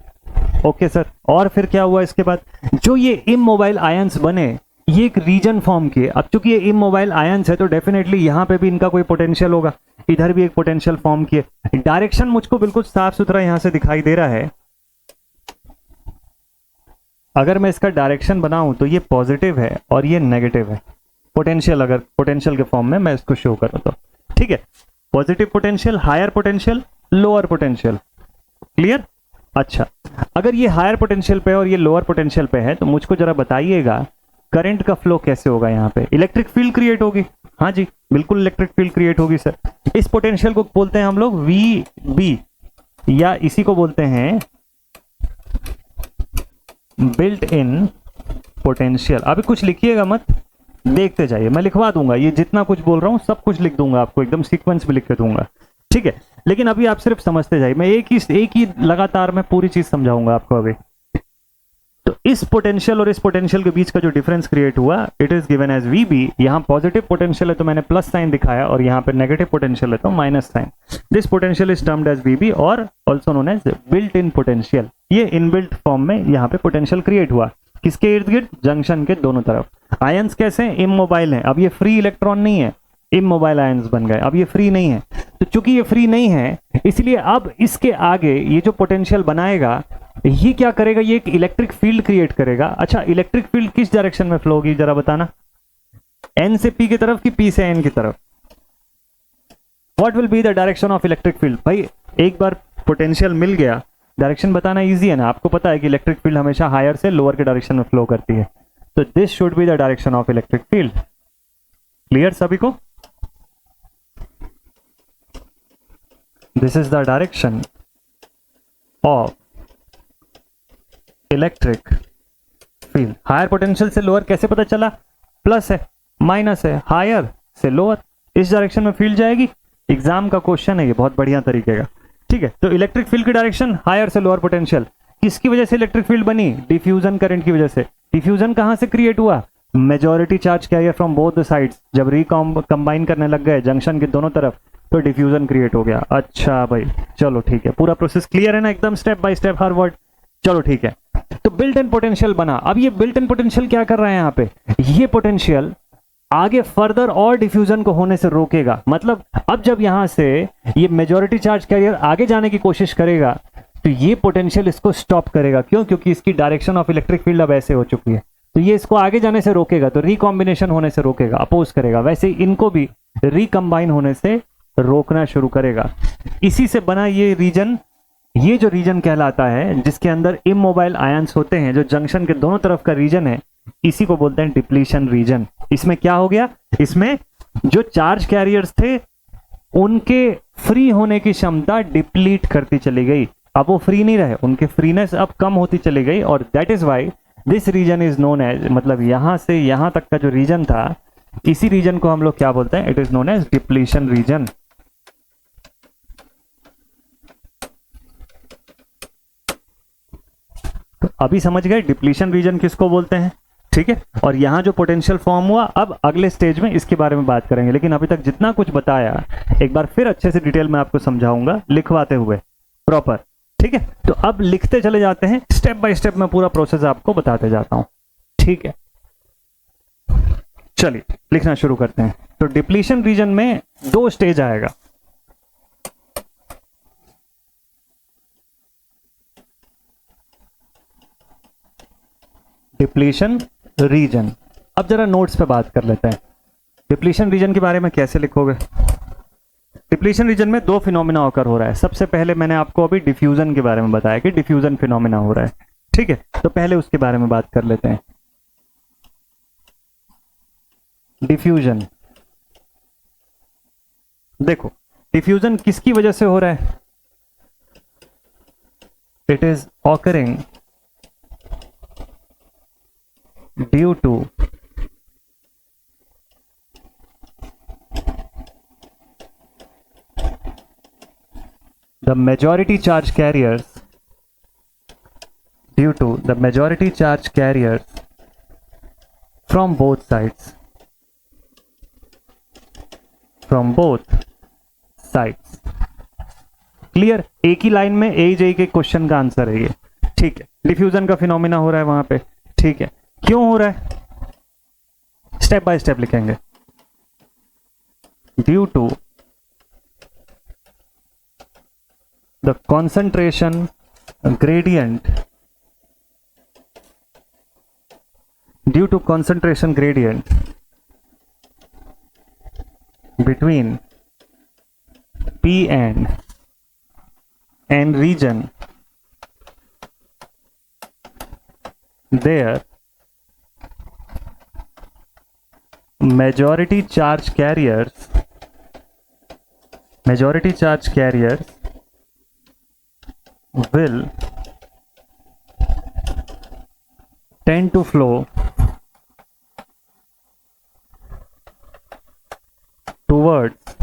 ओके सर, और फिर क्या हुआ इसके बाद, जो ये इमोबाइल आयंस बने ये एक रीजन फॉर्म किए। अब चूंकि ये इमोबाइल आयंस है तो डेफिनेटली यहां पे भी इनका कोई पोटेंशियल होगा, इधर भी एक पोटेंशियल फॉर्म किए। डायरेक्शन मुझको बिल्कुल साफ सुथरा यहां से दिखाई दे रहा है। अगर मैं इसका डायरेक्शन बनाऊं तो ये पॉजिटिव है और ये नेगेटिव है पोटेंशियल, अगर पोटेंशियल के फॉर्म में मैं इसको शो करूं तो, ठीक है। Positive potential, higher potential, lower potential, clear. अच्छा अगर ये हायर पोटेंशियल पे है और ये लोअर पोटेंशियल पे है तो मुझको जरा बताइएगा करंट का फ्लो कैसे होगा। यहाँ पे इलेक्ट्रिक फील्ड क्रिएट होगी, हाँ जी बिल्कुल इलेक्ट्रिक फील्ड क्रिएट होगी सर। इस पोटेंशियल को बोलते हैं हम लोग VB, या इसी को बोलते हैं बिल्ट इन पोटेंशियल। अभी कुछ लिखिएगा मत, देखते जाइए, मैं लिखवा दूंगा, ये जितना कुछ बोल रहा हूं सब कुछ लिख दूंगा आपको, एकदम सीक्वेंस भी लिख के दूंगा, ठीक है। लेकिन अभी आप सिर्फ समझते जाइए, मैं एक ही लगातार में पूरी चीज समझाऊंगा आपको अभी। तो इस पोटेंशियल और इस पोटेंशियल के बीच का जो डिफरेंस क्रिएट हुआ it is given as VB। यहाँ पॉजिटिव पोटेंशियल है तो मैंने प्लस साइन दिखाया, और यहाँ पे नेगेटिव पोटेंशियल है तो minus sign. This potential is termed as VB और also known as built in potential. ये इनबिल्ट फॉर्म में यहाँ पे पोटेंशियल क्रिएट हुआ, किसके इर्द गिर्द, जंक्शन के दोनों तरफ। आयंस कैसे, इमोबाइल है, अब ये फ्री इलेक्ट्रॉन नहीं है, इमोबाइल आयंस बन गए, अब ये फ्री नहीं है। तो चूंकि ये फ्री नहीं है इसलिए अब इसके आगे ये जो पोटेंशियल बनाएगा ये क्या करेगा, ये एक इलेक्ट्रिक फील्ड क्रिएट करेगा। अच्छा इलेक्ट्रिक फील्ड किस डायरेक्शन में फ्लो होगी जरा बताना, N से P की तरफ कि P से N की तरफ। What will be the direction of electric field. भाई एक बार पोटेंशियल मिल गया, डायरेक्शन बताना इजी है ना, आपको पता है कि इलेक्ट्रिक फील्ड हमेशा हायर से लोअर के डायरेक्शन में फ्लो करती है, तो this should be the direction of electric field. Clear सभी को, this is the direction of electric field. Higher potential से लोअर कैसे पता चला, प्लस है माइनस है, हायर से लोअर, इस डायरेक्शन में फील्ड जाएगी। एग्जाम का क्वेश्चन है ये, बहुत बढ़िया तरीके का, ठीक है। तो इलेक्ट्रिक फील्ड की डायरेक्शन हायर से लोअर पोटेंशियल, किसकी वजह से इलेक्ट्रिक फील्ड बनी, डिफ्यूजन करंट की वजह से। डिफ्यूजन कहां से क्रिएट हुआ, majority charge career from both the sides जब कंबाइन करने लग गए जंक्शन के दोनों तरफ तो डिफ्यूजन क्रिएट हो गया। अच्छा भाई चलो ठीक है, पूरा प्रोसेस क्लियर है ना एकदम, step by step her word. चलो ठीक है, तो बिल्ट इन पोटेंशियल बना। अब ये बिल्ट इन पोटेंशियल क्या कर रहा है यहाँ पे, ये पोटेंशियल आगे फर्दर और डिफ्यूजन को होने से रोकेगा। मतलब अब जब यहां से ये मेजॉरिटी चार्ज कैरियर आगे जाने की कोशिश करेगा तो ये पोटेंशियल इसको स्टॉप करेगा। क्यों? क्योंकि इसकी डायरेक्शन ऑफ इलेक्ट्रिक फील्ड अब ऐसे हो चुकी है, तो ये इसको आगे जाने से रोकेगा, तो रिकॉम्बिनेशन होने से रोकेगा, अपोज करेगा। वैसे ही इनको भी रिकंबाइन होने से रोकना शुरू करेगा। इसी से बना ये रीजन, ये जो रीजन कहलाता है जिसके अंदर इमोबाइल आयंस होते हैं, जो जंक्शन के दोनों तरफ का रीजन है, इसी को बोलते हैं डिप्लीशन रीजन। इसमें क्या हो गया, इसमें जो चार्ज कैरियर्स थे उनके फ्री होने की क्षमता डिप्लीट करती चली गई। अब वो फ्री नहीं रहे, उनकी फ्रीनेस अब कम होती चली गई, और that is why this region is known as, मतलब यहां से यहां तक का जो रीजन था, इसी रीजन को हम लोग क्या बोलते हैं, it is known as depletion region. तो अभी समझ गए डिप्लीशन रीजन किसको बोलते हैं, ठीक है। और यहां जो पोटेंशियल फॉर्म हुआ, अब अगले स्टेज में इसके बारे में बात करेंगे, लेकिन अभी तक जितना कुछ बताया एक बार फिर अच्छे से डिटेल में आपको समझाऊंगा लिखवाते हुए प्रॉपर, ठीक है। तो अब लिखते चले जाते हैं, स्टेप बाय स्टेप मैं पूरा प्रोसेस आपको बताते जाता हूं, ठीक है। चलिए लिखना शुरू करते हैं। तो डिप्लीशन रीजन में 2 स्टेज आएगा। डिप्लीशन रीजन, अब जरा नोट्स पे बात कर लेते हैं। डिप्लीशन रीजन के बारे में कैसे लिखोगे? डिप्लीशन रीजन में 2 फिनोमिना ऑकर हो रहा है। सबसे पहले मैंने आपको अभी डिफ्यूजन के बारे में बताया कि डिफ्यूजन फिनोमिना हो रहा है, ठीक है। तो पहले उसके बारे में बात कर लेते हैं। डिफ्यूजन, देखो डिफ्यूजन किसकी वजह से हो रहा है, it is occurring due to the majority charge carriers, due to the majority charge carriers from both sides, from both sides। Clear? एक ही लाइन में ए जे के क्वेश्चन का आंसर है ये, ठीक है। डिफ्यूजन का फिनोमिना हो रहा है वहां पे, ठीक है। क्यों हो रहा है, स्टेप बाय स्टेप लिखेंगे। Due to the concentration gradient, due to concentration gradient between P and N region, there majority charge carriers will tend to flow towards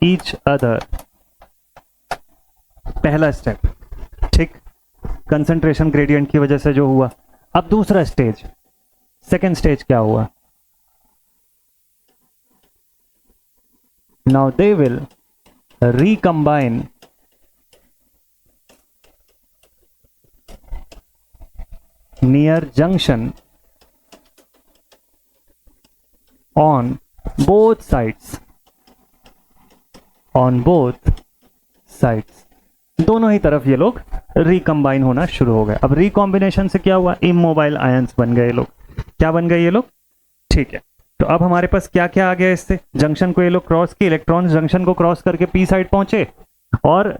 each other। पहला स्टेप, ठीक, कंसंट्रेशन ग्रेडियंट की वजह से जो हुआ। अब दूसरा स्टेज, सेकेंड स्टेज क्या हुआ, now they will recombine near junction on both sides, on both sides, दोनों ही तरफ ये लोग रिकंबाइन होना शुरू हो गए। अब रिकॉम्बिनेशन से क्या हुआ, इमोबाइल आयंस बन गए ये लोग। क्या बन गए ये लोग, ठीक है। तो अब हमारे पास क्या क्या आ गया, इससे जंक्शन को ये लोग क्रॉस किए, इलेक्ट्रॉन्स जंक्शन को क्रॉस करके पी साइड पहुंचे, और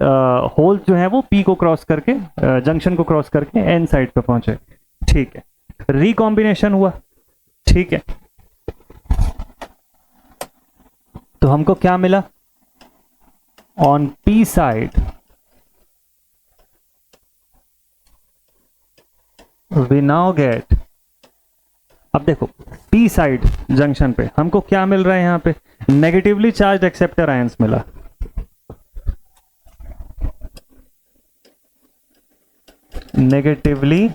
होल जो है वो पी को क्रॉस करके जंक्शन को क्रॉस करके एन साइड पे पहुंचे, ठीक है। रिकॉम्बिनेशन हुआ, ठीक है। तो हमको क्या मिला, on P side we now get, अब देखो पी साइड जंक्शन पे हमको क्या मिल रहा है, यहां पे नेगेटिवली चार्ज एक्सेप्टर आयंस मिला, नेगेटिवली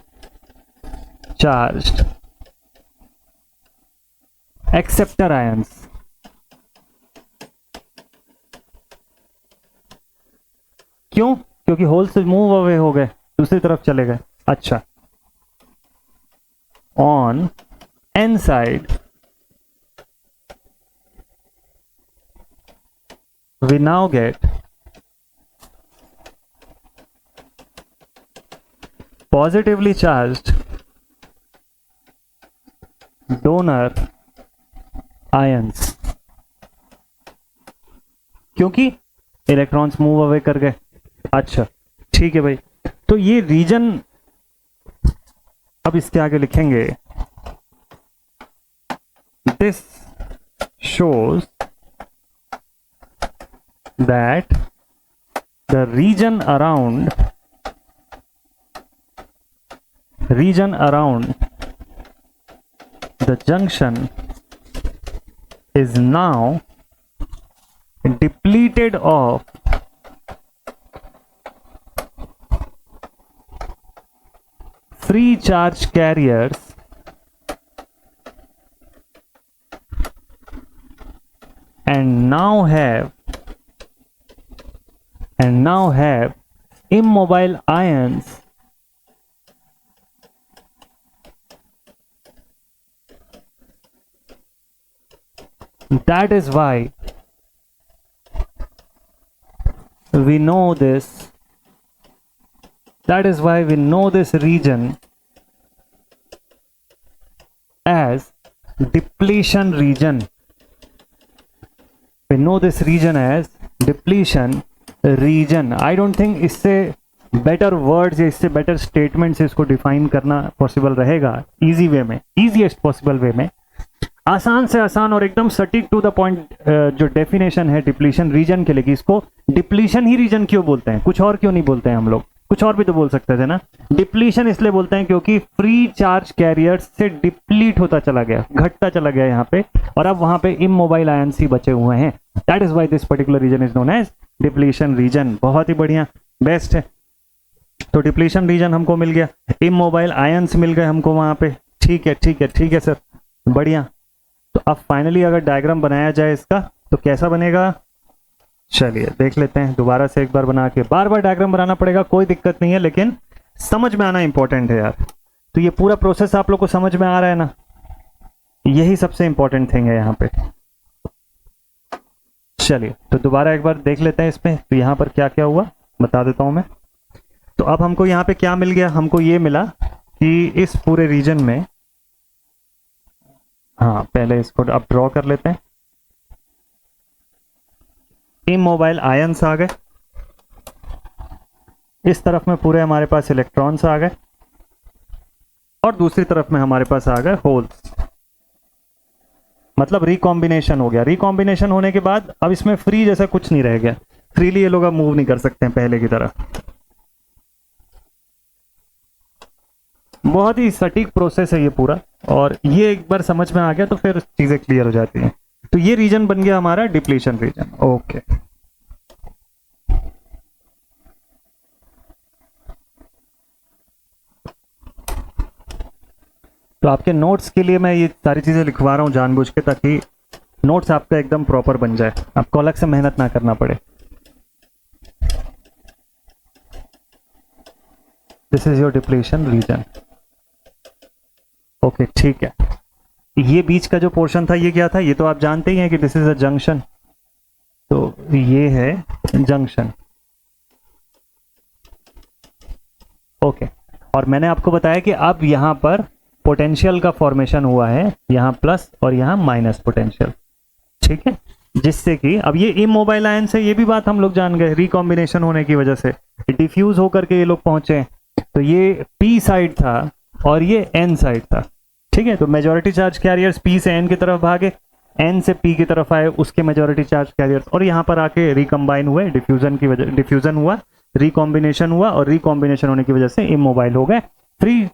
चार्ज्ड एक्सेप्टर आयंस। क्यों? क्योंकि होल से मूव अवे हो गए, दूसरी तरफ चले गए। अच्छा, on an side we now get positively charged donor ions, क्योंकि इलेक्ट्रॉन्स मूव अवे कर गए। अच्छा ठीक है भाई, तो ये रीजन अब इसके आगे लिखेंगे, this shows that the region around the junction is now depleted of free charge carriers and now have immobile ions that is why we know this region as depletion region. We know this region as depletion region. I don't think इससे better words या इससे better statement से इसको define करना possible रहेगा easy way में, easiest possible way में, आसान से आसान और एकदम सटीक टू द पॉइंट जो डेफिनेशन है डिप्लीशन रीजन के लिए, कि इसको डिप्लीशन ही रीजन क्यों बोलते हैं, कुछ और क्यों नहीं बोलते हैं हम लोग, कुछ और भी तो बोल सकते थे ना। डिप्लीशन इसलिए बोलते हैं क्योंकि फ्री चार्ज कैरियर्स से डिप्लीट होता चला गया, घटता चला गया यहाँ पे, और अब वहां पे इमोबाइल आयंस ही बचे हुए हैं। That is why this particular region is known as depletion region. बहुत ही बढ़िया, बेस्ट है। तो डिप्लीशन रीजन हमको मिल गया, इमोबाइल आयंस मिल गए हमको वहां पे। ठीक है ठीक है ठीक है सर, बढ़िया। तो अब फाइनली अगर डायग्राम बनाया जाए इसका तो कैसा बनेगा, चलिए देख लेते हैं दोबारा से एक बार बना के। बार बार डायग्राम बनाना पड़ेगा, कोई दिक्कत नहीं है, लेकिन समझ में आना इंपॉर्टेंट है यार। तो ये पूरा प्रोसेस आप लोग को समझ में आ रहा है ना, यही सबसे इंपॉर्टेंट थिंग है यहाँ पे। चलिए तो दोबारा एक बार देख लेते हैं इसमें, तो यहाँ पर क्या क्या हुआ बता देता हूं मैं। तो अब हमको यहाँ पे क्या मिल गया, हमको ये मिला कि इस पूरे रीजन में, हाँ पहले इसको अब ड्रॉ कर लेते हैं, इमोबाइल आयंस आ गए, इस तरफ में पूरे हमारे पास इलेक्ट्रॉन्स आ गए, और दूसरी तरफ में हमारे पास आ गए होल्स, मतलब रिकॉम्बिनेशन हो गया। रिकॉम्बिनेशन होने के बाद अब इसमें फ्री जैसा कुछ नहीं रह गया, फ्रीली ये लोग अब मूव नहीं कर सकते हैं पहले की तरह। बहुत ही सटीक प्रोसेस है ये पूरा, और ये एक बार समझ में आ गया तो फिर चीजें क्लियर हो जाती हैं। तो ये रीजन बन गया हमारा डिप्लीशन रीजन। ओके, तो आपके नोट्स के लिए मैं ये सारी चीजें लिखवा रहा हूं जानबूझ के, ताकि नोट्स आपका एकदम प्रॉपर बन जाए, आपको अलग से मेहनत ना करना पड़े। This is your depletion region. Okay ठीक है, ये बीच का जो पोर्शन था ये क्या था, ये तो आप जानते ही हैं कि दिस इज अ जंक्शन, तो ये है जंक्शन। ओके, और मैंने आपको बताया कि अब यहां पर पोटेंशियल का फॉर्मेशन हुआ है, यहां प्लस और यहां माइनस पोटेंशियल, ठीक है, जिससे कि अब ये इमोबाइल आयन से ये भी बात हम लोग जान गए, रिकॉम्बिनेशन होने की वजह से डिफ्यूज होकर के ये लोग पहुंचे। तो ये पी साइड था और ये एन साइड था, ठीक है। तो मेजॉरिटी चार्ज कैरियर्स पी से एन की तरफ भागे, एन से पी की तरफ आए उसके मेजॉरिटी चार्ज कैरियर्स, और यहाँ पर आके रिकम्बाइन हुए, डिफ्यूजन की वजह, डिफ्यूजन हुआ, रिकॉम्बिनेशन हुआ, और रिकॉम्बिनेशन होने की वजह से इमोबाइल हो गए। फ्री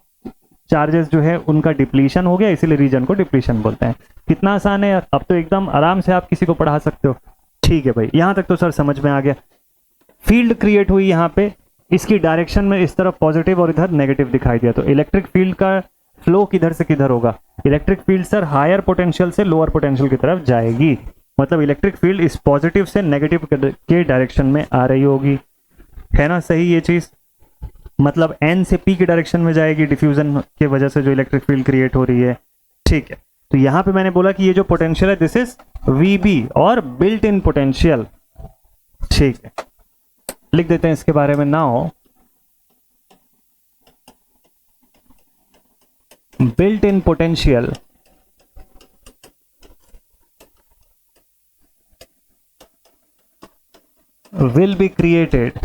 चार्जेस जो है उनका डिप्लीशन हो गया, इसीलिए रीजन को डिप्लीशन बोलते हैं। कितना आसान है, अब तो एकदम आराम से आप किसी को पढ़ा सकते हो। ठीक है भाई, यहां तक तो सर समझ में आ गया। फील्ड क्रिएट हुई यहाँ पे, इसकी डायरेक्शन में इस तरफ पॉजिटिव और इधर नेगेटिव दिखाई दिया, तो इलेक्ट्रिक फील्ड का फ्लो किधर से किधर होगा, electric field sir higher potential से लोअर पोटेंशियल की तरफ जाएगी, मतलब इलेक्ट्रिक फील्ड इस पॉजिटिव से नेगेटिव के डायरेक्शन में आ रही होगी। है ना सही ये चीज? मतलब एन से पी की डायरेक्शन में जाएगी डिफ्यूजन के वजह से जो इलेक्ट्रिक फील्ड क्रिएट हो रही है। ठीक है, तो यहां पे मैंने बोला कि ये जो पोटेंशियल है दिस इज वीबी और बिल्ट इन पोटेंशियल। ठीक है, लिख देते हैं इसके बारे में now built in potential will be created,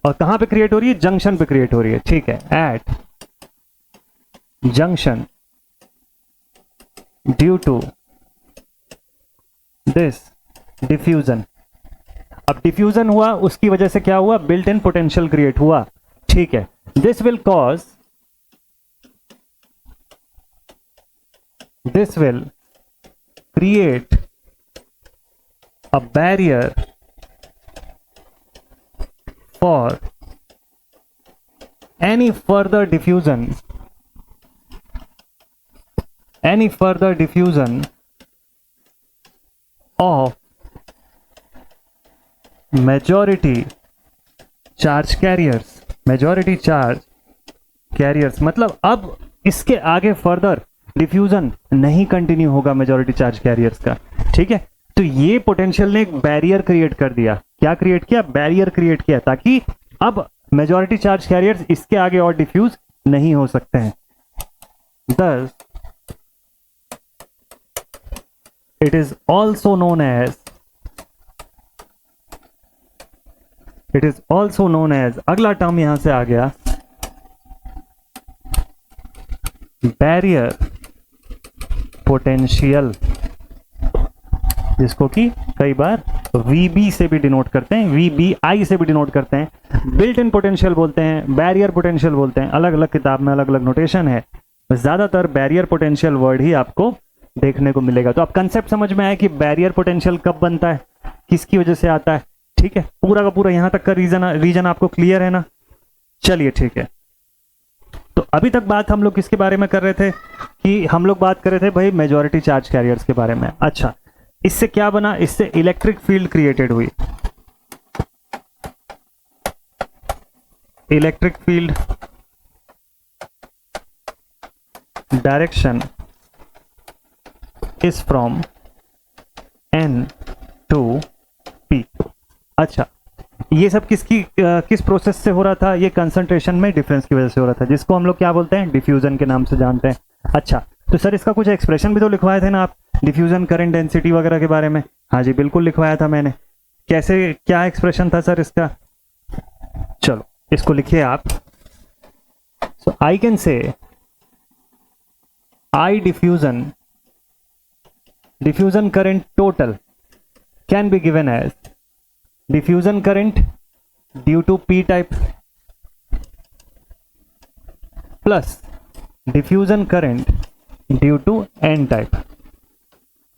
और कहां पे क्रिएट हो रही है? जंक्शन पे क्रिएट हो रही है। ठीक है, at junction due to this diffusion. अब डिफ्यूजन हुआ, उसकी वजह से क्या हुआ? बिल्ट इन पोटेंशियल क्रिएट हुआ। ठीक है, this will create a barrier for any further diffusion of majority charge carriers। मतलब अब इसके आगे फर्दर डिफ्यूजन नहीं कंटिन्यू होगा मेजॉरिटी चार्ज कैरियर्स का। ठीक है, तो ये पोटेंशियल ने एक बैरियर क्रिएट कर दिया। क्या क्रिएट किया? बैरियर क्रिएट किया, ताकि अब मेजॉरिटी चार्ज कैरियर्स इसके आगे और डिफ्यूज नहीं हो सकते हैं। Thus, it is also known as अगला टर्म यहां से आ गया बैरियर पोटेंशियल, जिसको कि कई बार VB से भी डिनोट करते हैं, VBI से भी डिनोट करते हैं, बिल्ट इन पोटेंशियल बोलते हैं, बैरियर पोटेंशियल बोलते हैं। अलग अलग किताब में अलग अलग नोटेशन है, ज्यादातर बैरियर पोटेंशियल वर्ड ही आपको देखने को मिलेगा। तो अब कंसेप्ट समझ में आया कि बैरियर पोटेंशियल कब बनता है, किसकी वजह से आता है। ठीक है, पूरा का पूरा यहां तक का रीजन आपको क्लियर है ना? चलिए ठीक है, तो अभी तक बात हम लोग किसके बारे में कर रहे थे कि हम लोग बात कर रहे थे भाई मेजॉरिटी चार्ज कैरियर्स के बारे में। अच्छा, इससे क्या बना? इससे इलेक्ट्रिक फील्ड क्रिएटेड हुई। Electric field direction is from N to P। अच्छा, ये सब किस प्रोसेस से हो रहा था? ये कंसंट्रेशन में डिफरेंस की वजह से हो रहा था, जिसको हम लोग क्या बोलते हैं? डिफ्यूजन के नाम से जानते हैं। अच्छा, तो सर इसका कुछ एक्सप्रेशन भी तो लिखवाए थे ना आप, डिफ्यूजन करंट डेंसिटी वगैरह के बारे में? हाँ जी बिल्कुल लिखवाया था मैंने। कैसे, क्या एक्सप्रेशन था सर इसका? चलो इसको लिखिए आप। So I can say I diffusion current total can be given as diffusion current due to P type plus diffusion current due to N type।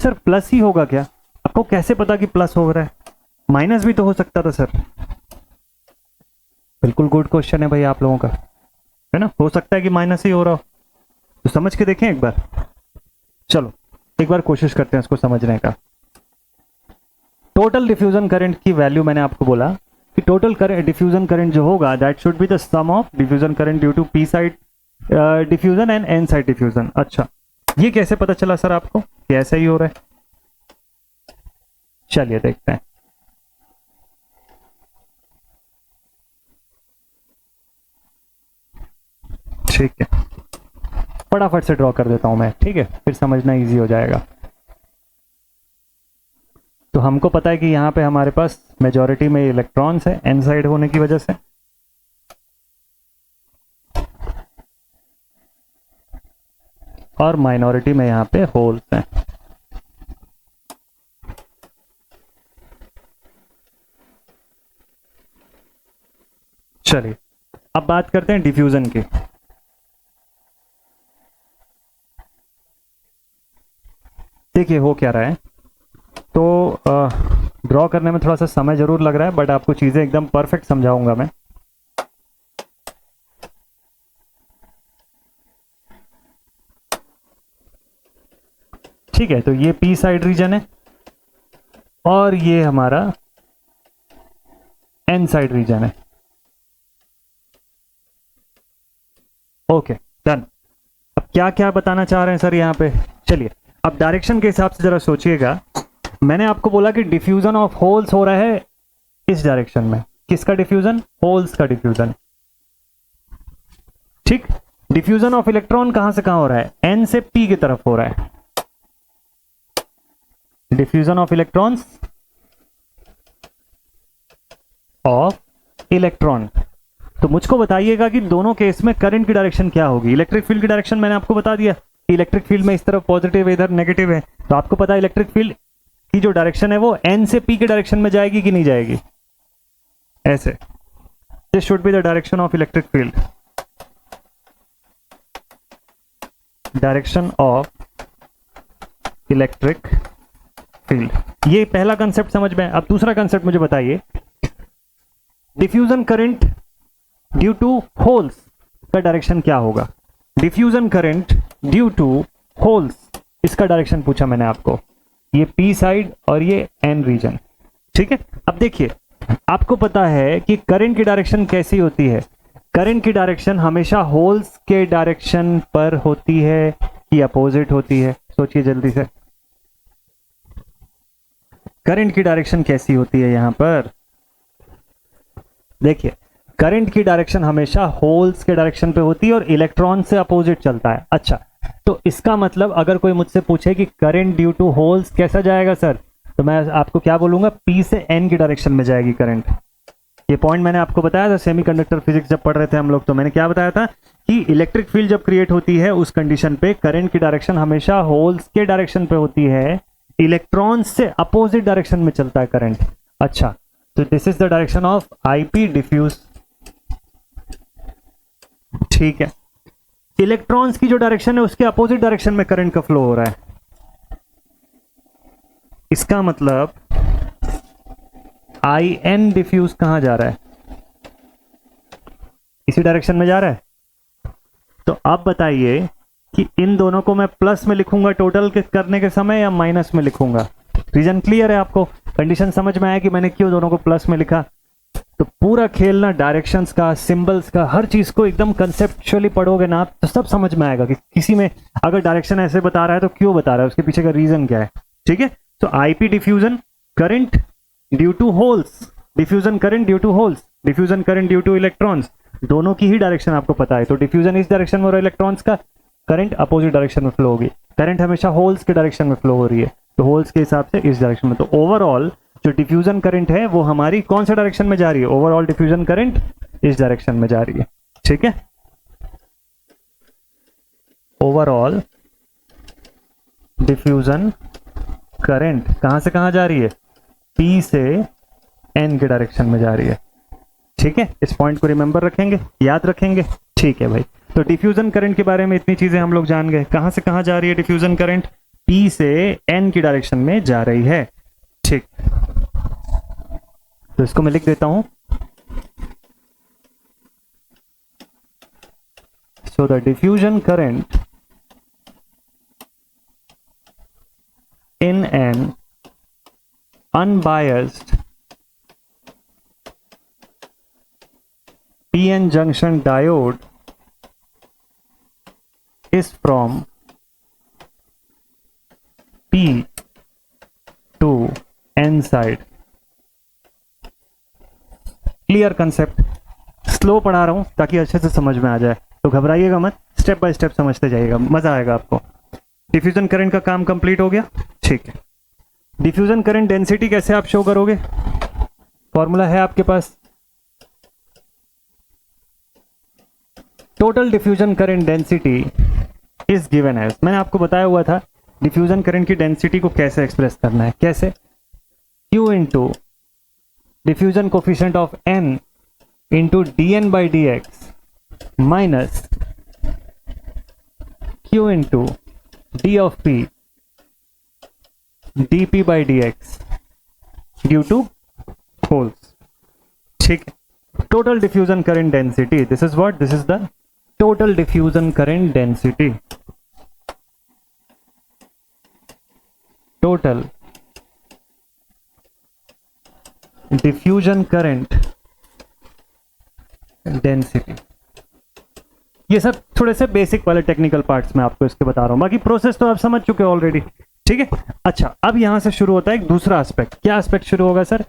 Sir plus ही होगा क्या? आपको कैसे पता कि प्लस हो रहा है? माइनस भी तो हो सकता था सर। बिल्कुल गुड क्वेश्चन है भाई आप लोगों का, है ना? हो सकता है कि माइनस ही हो रहा हो, तो समझ के देखें एक बार। चलो एक बार कोशिश करते हैं इसको समझने का। टोटल डिफ्यूजन करंट की वैल्यू मैंने आपको बोला कि टोटल करंट डिफ्यूजन करंट जो होगा that should be the sum of diffusion current due to P side diffusion and N side diffusion. अच्छा, ये कैसे पता चला सर आपको कि ऐसा ही हो रहा है? चलिए देखते हैं। ठीक है, फटाफट से ड्रॉ कर देता हूं मैं, ठीक है, फिर समझना इजी हो जाएगा। तो हमको पता है कि यहां पे हमारे पास मेजॉरिटी में इलेक्ट्रॉन्स है एन साइड होने की वजह से, और माइनॉरिटी में यहां पे होल्स हैं। चलिए अब बात करते हैं डिफ्यूजन की। देखिए हो क्या रहा है, तो ड्रॉ करने में थोड़ा सा समय जरूर लग रहा है, बट आपको चीजें एकदम परफेक्ट समझाऊंगा मैं। ठीक है, तो ये पी साइड रीजन है और ये हमारा एन साइड रीजन है। Okay done. अब क्या क्या बताना चाह रहे हैं सर यहाँ पे, चलिए अब डायरेक्शन के हिसाब से जरा सोचिएगा। मैंने आपको बोला कि डिफ्यूजन ऑफ होल्स हो रहा है इस डायरेक्शन में। किसका डिफ्यूजन? होल्स का डिफ्यूजन। ठीक। डिफ्यूजन ऑफ इलेक्ट्रॉन कहां से कहां हो रहा है? एन से पी की तरफ हो रहा है। Diffusion of electrons of electron. तो मुझको बताइएगा कि दोनों केस में करंट की डायरेक्शन क्या होगी। इलेक्ट्रिक फील्ड की डायरेक्शन मैंने आपको बता दिया कि इलेक्ट्रिक फील्ड में इस तरफ पॉजिटिव है, इधर नेगेटिव है। तो आपको पता है इलेक्ट्रिक फील्ड की जो डायरेक्शन है वो एन से पी के डायरेक्शन में जाएगी कि नहीं जाएगी? ऐसे। This should be the direction of electric field. Direction of electric field. ये पहला कंसेप्ट समझ में। अब दूसरा कंसेप्ट मुझे बताइए, diffusion current due to holes का डायरेक्शन क्या होगा? Diffusion current due to holes, इसका डायरेक्शन पूछा मैंने आपको। ये पी साइड और ये एन रीजन। ठीक है। अब देखिए, आपको पता है कि करंट की डायरेक्शन कैसी होती है? करंट की डायरेक्शन हमेशा होल्स के डायरेक्शन पर होती है कि अपोजिट होती है? सोचिए जल्दी से। करंट की डायरेक्शन कैसी होती है यहां पर? देखिए, करंट की डायरेक्शन हमेशा होल्स के डायरेक्शन पे होती है और इलेक्ट्रॉन से अपोजिट चलता है। अच्छा, तो इसका मतलब अगर कोई मुझसे पूछे कि करंट ड्यू टू होल्स कैसा जाएगा सर, तो मैं आपको क्या बोलूंगा? पी से एन की डायरेक्शन में जाएगी करंट। ये पॉइंट मैंने आपको बताया था सेमीकंडक्टर फिजिक्स जब पढ़ रहे थे हम लोग। तो मैंने क्या बताया था कि इलेक्ट्रिक फील्ड जब क्रिएट होती है उस कंडीशन पे करंट की डायरेक्शन हमेशा होल्स के डायरेक्शन पे होती है, इलेक्ट्रॉन से अपोजिट डायरेक्शन में चलता है करंट। अच्छा, तो this is the direction of IP diffuse. ठीक है। इलेक्ट्रॉन्स की जो डायरेक्शन है उसके अपोजिट डायरेक्शन में करंट का फ्लो हो रहा है। इसका मतलब आई एन डिफ्यूज कहां जा रहा है? इसी डायरेक्शन में जा रहा है। तो आप बताइए कि इन दोनों को मैं प्लस में लिखूंगा टोटल करने के समय या माइनस में लिखूंगा? रीजन क्लियर है आपको? कंडीशन समझ में आया कि मैंने क्यों दोनों को प्लस में लिखा? तो पूरा खेलना डायरेक्शंस का, सिंबल्स का, हर चीज को एकदम कंसेप्चुअली पढ़ोगे ना आप तो सब समझ में आएगा कि किसी में अगर डायरेक्शन ऐसे बता रहा है तो क्यों बता रहा है, उसके पीछे का रीजन क्या है। ठीक है। तो IP diffusion current due to holes, diffusion current due to holes, diffusion current due to electrons, दोनों की ही डायरेक्शन आपको पता है। तो डिफ्यूजन इस डायरेक्शन में हो रहा है इलेक्ट्रॉन्स का, करंट अपोजिट डायरेक्शन में फ्लो होगी। करंट हमेशा होल्स के डायरेक्शन में फ्लो हो रही है, तो होल्स के हिसाब से इस डायरेक्शन में। तो ओवरऑल जो डिफ्यूजन करंट है वो हमारी कौन से डायरेक्शन में जा रही है? ओवरऑल डिफ्यूजन करंट इस डायरेक्शन में जा रही है। ठीक है। ओवरऑल डिफ्यूजन करंट कहां से कहां जा रही है? पी से एन के डायरेक्शन में जा रही है। ठीक है। इस पॉइंट को रिमेंबर रखेंगे, याद रखेंगे। ठीक है भाई। तो डिफ्यूजन करंट के बारे में इतनी चीजें हम लोग जान गए। कहां से कहां जा रही है डिफ्यूजन करंट? पी से एन की डायरेक्शन में जा रही है। ठीक, तो इसको मैं लिख देता हूं। So the diffusion current in an unbiased PN junction diode is from P to N side. Clear concept? Slow पढ़ा रहा हूं ताकि अच्छे से समझ में आ जाए, तो घबराइएगा मत, स्टेप बाय स्टेप समझते जाइएगा, मजा आएगा आपको। डिफ्यूजन करंट का काम कंप्लीट हो गया। ठीक है। डिफ्यूजन करंट डेंसिटी कैसे आप शो करोगे? फॉर्मूला है आपके पास। Total diffusion current density is given as, मैंने आपको बताया हुआ था डिफ्यूजन करंट की डेंसिटी को कैसे एक्सप्रेस करना है। कैसे? Q into diffusion coefficient of n into dn by dx minus Q into d of p dp by dx due to holes. ठीक है। Total diffusion current density, this is what? This is the total diffusion current density. Total diffusion current density. ये सब थोड़े से basic वाले technical parts में आपको इसके बता रहा हूं, बाकी प्रोसेस तो आप समझ चुके हो ऑलरेडी, ठीक है। अच्छा, अब यहां से शुरू होता है एक दूसरा एस्पेक्ट। क्या एस्पेक्ट शुरू होगा सर?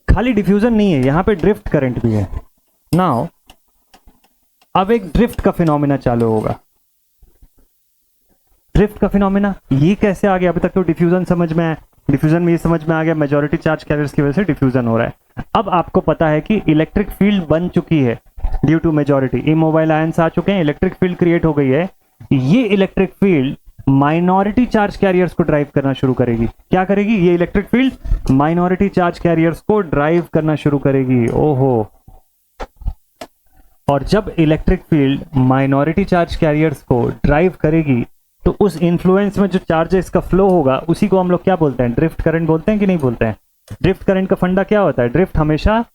खाली डिफ्यूजन नहीं है, यहां पे ड्रिफ्ट करंट भी है। नाउ अब एक ड्रिफ्ट का फिनोमिना चालू होगा। ड्रिफ्ट का फिनोमिना ये कैसे आ गया? अभी तक तो डिफ्यूजन समझ में आया, डिफ्यूजन में ये समझ में आ गया मेजॉरिटी चार्ज कैरियर्स की वजह से डिफ्यूजन हो रहा है। अब आपको पता है कि इलेक्ट्रिक फील्ड बन चुकी है due to majority, immobile ions आ चुके हैं, इलेक्ट्रिक फील्ड क्रिएट हो गई है। ये electric field minority charge carriers को ड्राइव करना शुरू करेगी। क्या करेगी? ये electric field minority charge carriers को ड्राइव करना शुरू करेगी। ओहो, और जब electric field minority charge carriers को ड्राइव करेगी तो उस इन्फ्लुएंस में जो चार्जेस का फ्लो होगा उसी को हम लोग क्या बोलते हैं? ड्रिफ्ट करंट बोलते हैं कि नहीं बोलते हैं? ड्रिफ्ट करंट का फंडा क्या होता है? ड्रिफ्ट हमेशा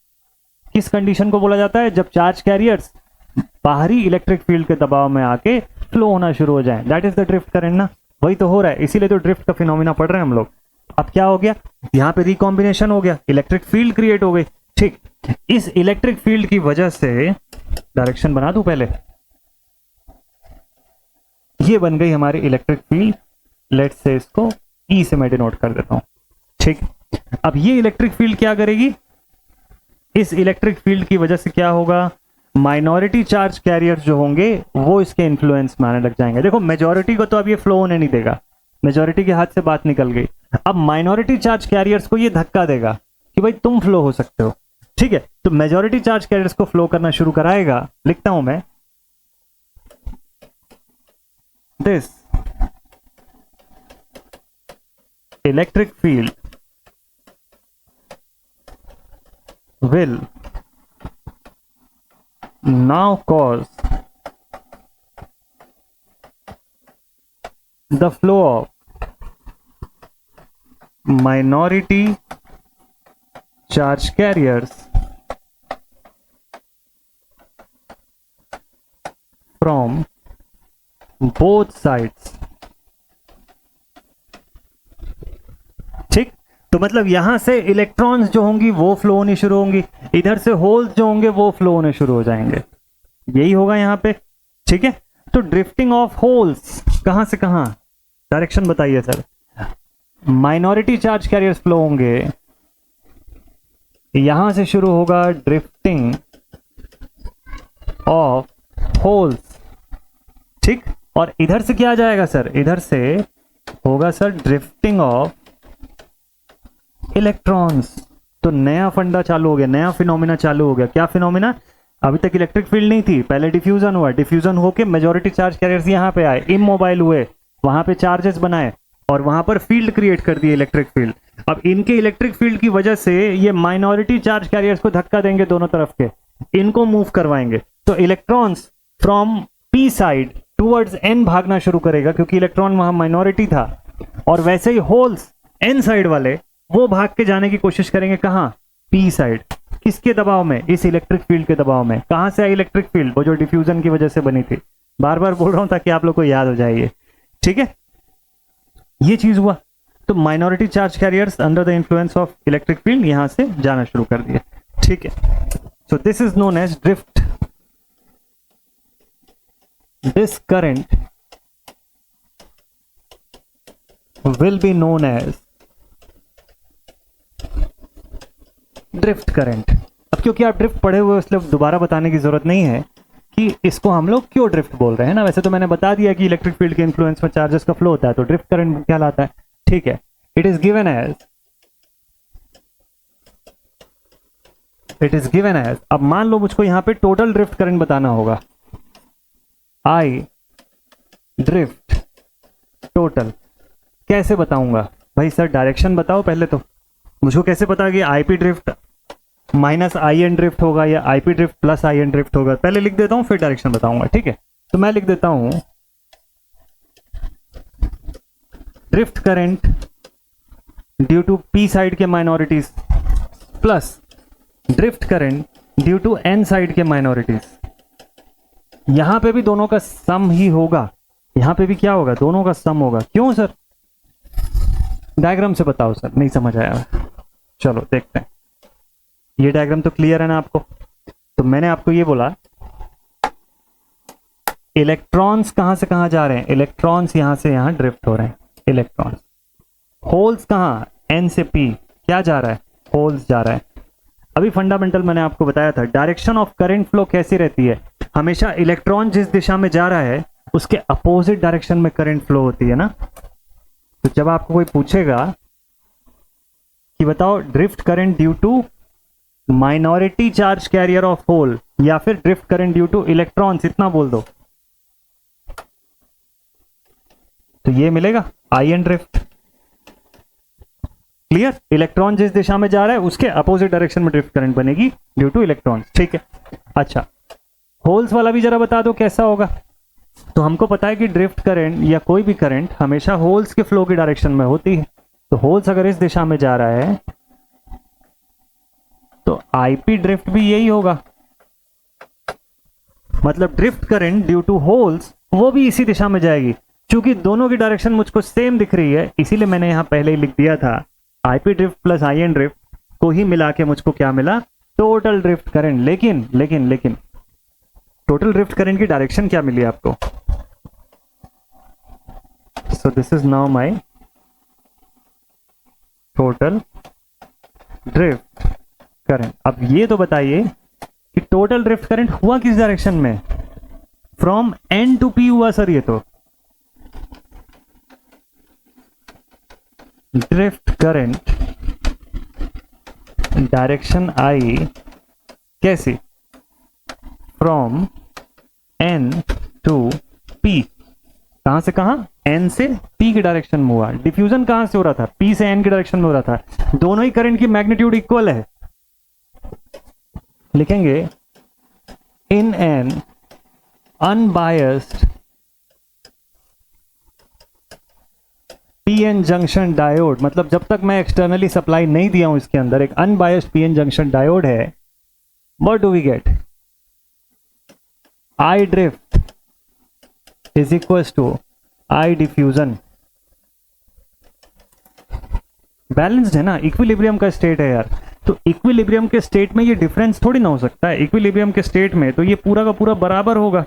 किस कंडीशन को बोला जाता है? जब चार्ज कैरियर्स बाहरी इलेक्ट्रिक फील्ड के दबाव में आके फ्लो होना शुरू हो जाए, that is the drift current ना। वही तो हो रहा है, इसीलिए तो ड्रिफ्ट का फिनोमिना पढ़ रहे हैं हम लोग। अब क्या हो गया? यहाँ पे रिकॉम्बिनेशन हो गया, इलेक्ट्रिक फील्ड क्रिएट हो गई। ठीक, इस इलेक्ट्रिक फील्ड की वजह से डायरेक्शन बना दूं पहले, ये बन गई हमारी इलेक्ट्रिक फील्ड। लेट्स से इसको ई से मैं डिनोट कर देता हूं। ठीक, अब ये इलेक्ट्रिक फील्ड क्या करेगी? इस इलेक्ट्रिक फील्ड की वजह से क्या होगा? माइनॉरिटी चार्ज कैरियर्स जो होंगे वो इसके इन्फ्लुएंस में आने लग जाएंगे। देखो, मेजॉरिटी को तो अब ये फ्लो होने नहीं देगा, मेजॉरिटी के हाथ से बात निकल गई। अब माइनॉरिटी चार्ज कैरियर्स को ये धक्का देगा कि भाई तुम फ्लो हो सकते हो। ठीक है, तो मेजॉरिटी चार्ज कैरियर्स को फ्लो करना शुरू कराएगा। लिखता हूं मैं, this electric field will now cause the flow of minority charge carriers from both sides। ठीक, तो मतलब यहां से इलेक्ट्रॉन्स जो होंगी वो फ्लो होनी शुरू होंगी, इधर से होल्स जो होंगे वो फ्लो होने शुरू हो जाएंगे। यही होगा यहां पे। ठीक है, तो ड्रिफ्टिंग ऑफ होल्स कहां से कहां? डायरेक्शन बताइए sir. Minority charge carriers flow होंगे, यहां से शुरू होगा ड्रिफ्टिंग ऑफ होल्स। ठीक, और इधर से क्या आ जाएगा सर? इधर से होगा सर ड्रिफ्टिंग ऑफ इलेक्ट्रॉन्स। तो नया फंडा चालू हो गया, नया फिनोमिना चालू हो गया। क्या फिनोमिना? अभी तक इलेक्ट्रिक फील्ड नहीं थी, पहले डिफ्यूजन हुआ, डिफ्यूजन होके मेजॉरिटी चार्ज कैरियर्स यहां पे आए, इमोबाइल हुए, वहां पे चार्जेस बनाए और वहां पर फील्ड क्रिएट कर दिए, इलेक्ट्रिक फील्ड। अब इनके इलेक्ट्रिक फील्ड की वजह से ये माइनॉरिटी चार्ज कैरियर्स को धक्का देंगे दोनों तरफ के, इनको मूव करवाएंगे। तो electrons from P side towards an भागना शुरू करेगा क्योंकि इलेक्ट्रॉन वहां माइनॉरिटी था, और वैसे ही होल्स एन साइड वाले वो भाग के जाने की कोशिश करेंगे। कहां? P side. किसके दबाव में? इस इलेक्ट्रिक फील्ड के दबाव में। कहां से आई इलेक्ट्रिक फील्ड? वो जो डिफ्यूजन की वजह से बनी थी। बार बार बोल रहा हूं ताकि आप लोग को याद हो जाए ये। ठीक है, ये चीज हुआ। तो minority charge carriers under the influence of electric field यहां से जाना शुरू कर दिए। ठीक है, so this is known as drift. This current will be known as drift current. अब क्योंकि आप ड्रिफ्ट पढ़े हुए इसलिए दोबारा बताने की जरूरत नहीं है कि इसको हम लोग क्यों ड्रिफ्ट बोल रहे हैं ना। वैसे तो मैंने बता दिया कि इलेक्ट्रिक फील्ड के इन्फ्लुएंस में चार्जेस का फ्लो होता है, तो ड्रिफ्ट करंट कहलाता है। ठीक है, इट इज गिवन एज अब मान लो मुझको यहां पे टोटल ड्रिफ्ट करंट बताना होगा। आई ड्रिफ्ट टोटल कैसे बताऊंगा? भाई सर डायरेक्शन बताओ पहले। तो मुझको कैसे पता कि IP drift minus I N drift होगा या IP drift plus I N drift होगा? पहले लिख देता हूं फिर डायरेक्शन बताऊंगा। ठीक है, तो मैं लिख देता हूं drift current due to P side के minorities plus drift current due to N side के माइनॉरिटीज। यहां पे भी दोनों का सम ही होगा, यहां पे भी क्या होगा? दोनों का सम होगा। क्यों सर? डायग्राम से बताओ सर, नहीं समझ आया। चलो देखते हैं। ये डायग्राम तो क्लियर है ना आपको? तो मैंने आपको ये बोला इलेक्ट्रॉन्स कहां से कहां जा रहे हैं, इलेक्ट्रॉन्स यहां से यहां ड्रिफ्ट हो रहे हैं इलेक्ट्रॉन्स। होल्स कहां, एन से पी क्या जा रहा है, होल्स जा रहा है। अभी फंडामेंटल मैंने आपको बताया था, डायरेक्शन ऑफ करंट फ्लो कैसी रहती है, हमेशा इलेक्ट्रॉन जिस दिशा में जा रहा है उसके अपोजिट डायरेक्शन में करंट फ्लो होती है ना। तो जब आपको कोई पूछेगा कि बताओ drift current due to minority charge carrier of hole या फिर drift current due to electrons, इतना बोल दो तो ये मिलेगा आयन ड्रिफ्ट। क्लियर, इलेक्ट्रॉन जिस दिशा में जा रहा है उसके अपोजिट डायरेक्शन में ड्रिफ्ट करंट बनेगी ड्यू टू इलेक्ट्रॉन्स। ठीक है, अच्छा होल्स वाला भी जरा बता दो कैसा होगा। तो हमको पता है कि ड्रिफ्ट करंट या कोई भी करंट हमेशा होल्स के फ्लो की डायरेक्शन में होती है। तो होल्स अगर इस दिशा में जा रहा है तो आईपी ड्रिफ्ट भी यही होगा, मतलब drift current due to holes वो भी इसी दिशा में जाएगी। क्योंकि दोनों की डायरेक्शन मुझको सेम दिख रही है इसीलिए मैंने यहां पहले ही लिख दिया था IP drift plus IN drift को ही मिला के मुझको क्या मिला, टोटल ड्रिफ्ट करंट। लेकिन लेकिन लेकिन टोटल ड्रिफ्ट करंट की डायरेक्शन क्या मिली आपको। सो this is now my total drift current. अब ये तो बताइए कि टोटल ड्रिफ्ट करंट हुआ किस डायरेक्शन में, फ्रॉम एन टू पी हुआ सर। ये तो ड्रिफ्ट करंट डायरेक्शन आई कैसी, फ्रॉम एन टू पी। कहां से कहां, एन से पी की डायरेक्शन में हुआ। डिफ्यूजन कहां से हो रहा था, पी से एन की डायरेक्शन में हो रहा था। दोनों ही करंट की मैग्नीट्यूड इक्वल है। लिखेंगे in an unbiased PN junction diode, मतलब जब तक मैं एक्सटर्नली सप्लाई नहीं दिया हूं इसके अंदर एक अनबायस्ड पीएन जंक्शन डायोड है, what do we get, I drift is equals to I diffusion. Balanced है ना, इक्विलिब्रियम का स्टेट है यार। तो इक्विलिब्रियम के स्टेट में ये डिफरेंस थोड़ी ना हो सकता है। इक्विलिब्रियम के स्टेट में तो ये पूरा का पूरा बराबर होगा,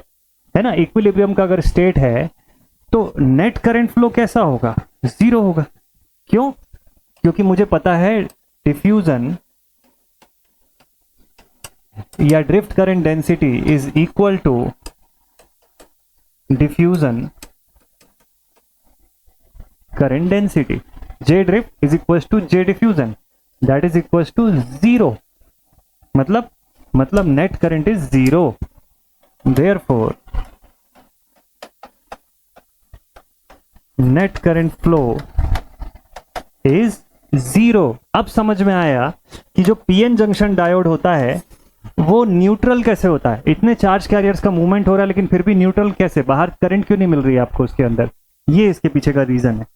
है ना। इक्विलिब्रियम का अगर स्टेट है तो नेट करंट फ्लो कैसा होगा, जीरो होगा। क्यों, क्योंकि मुझे पता है डिफ्यूजन या drift current density is equal to diffusion current density. J drift is equals to J diffusion, that is equals to zero। मतलब net current is zero, therefore net current flow is zero। अब समझ में आया कि जो PN junction diode होता है वो न्यूट्रल कैसे होता है। इतने चार्ज कैरियर्स का मूवमेंट हो रहा है लेकिन फिर भी न्यूट्रल कैसे, बाहर करंट क्यों नहीं मिल रही है आपको उसके अंदर, ये इसके पीछे का रीजन है।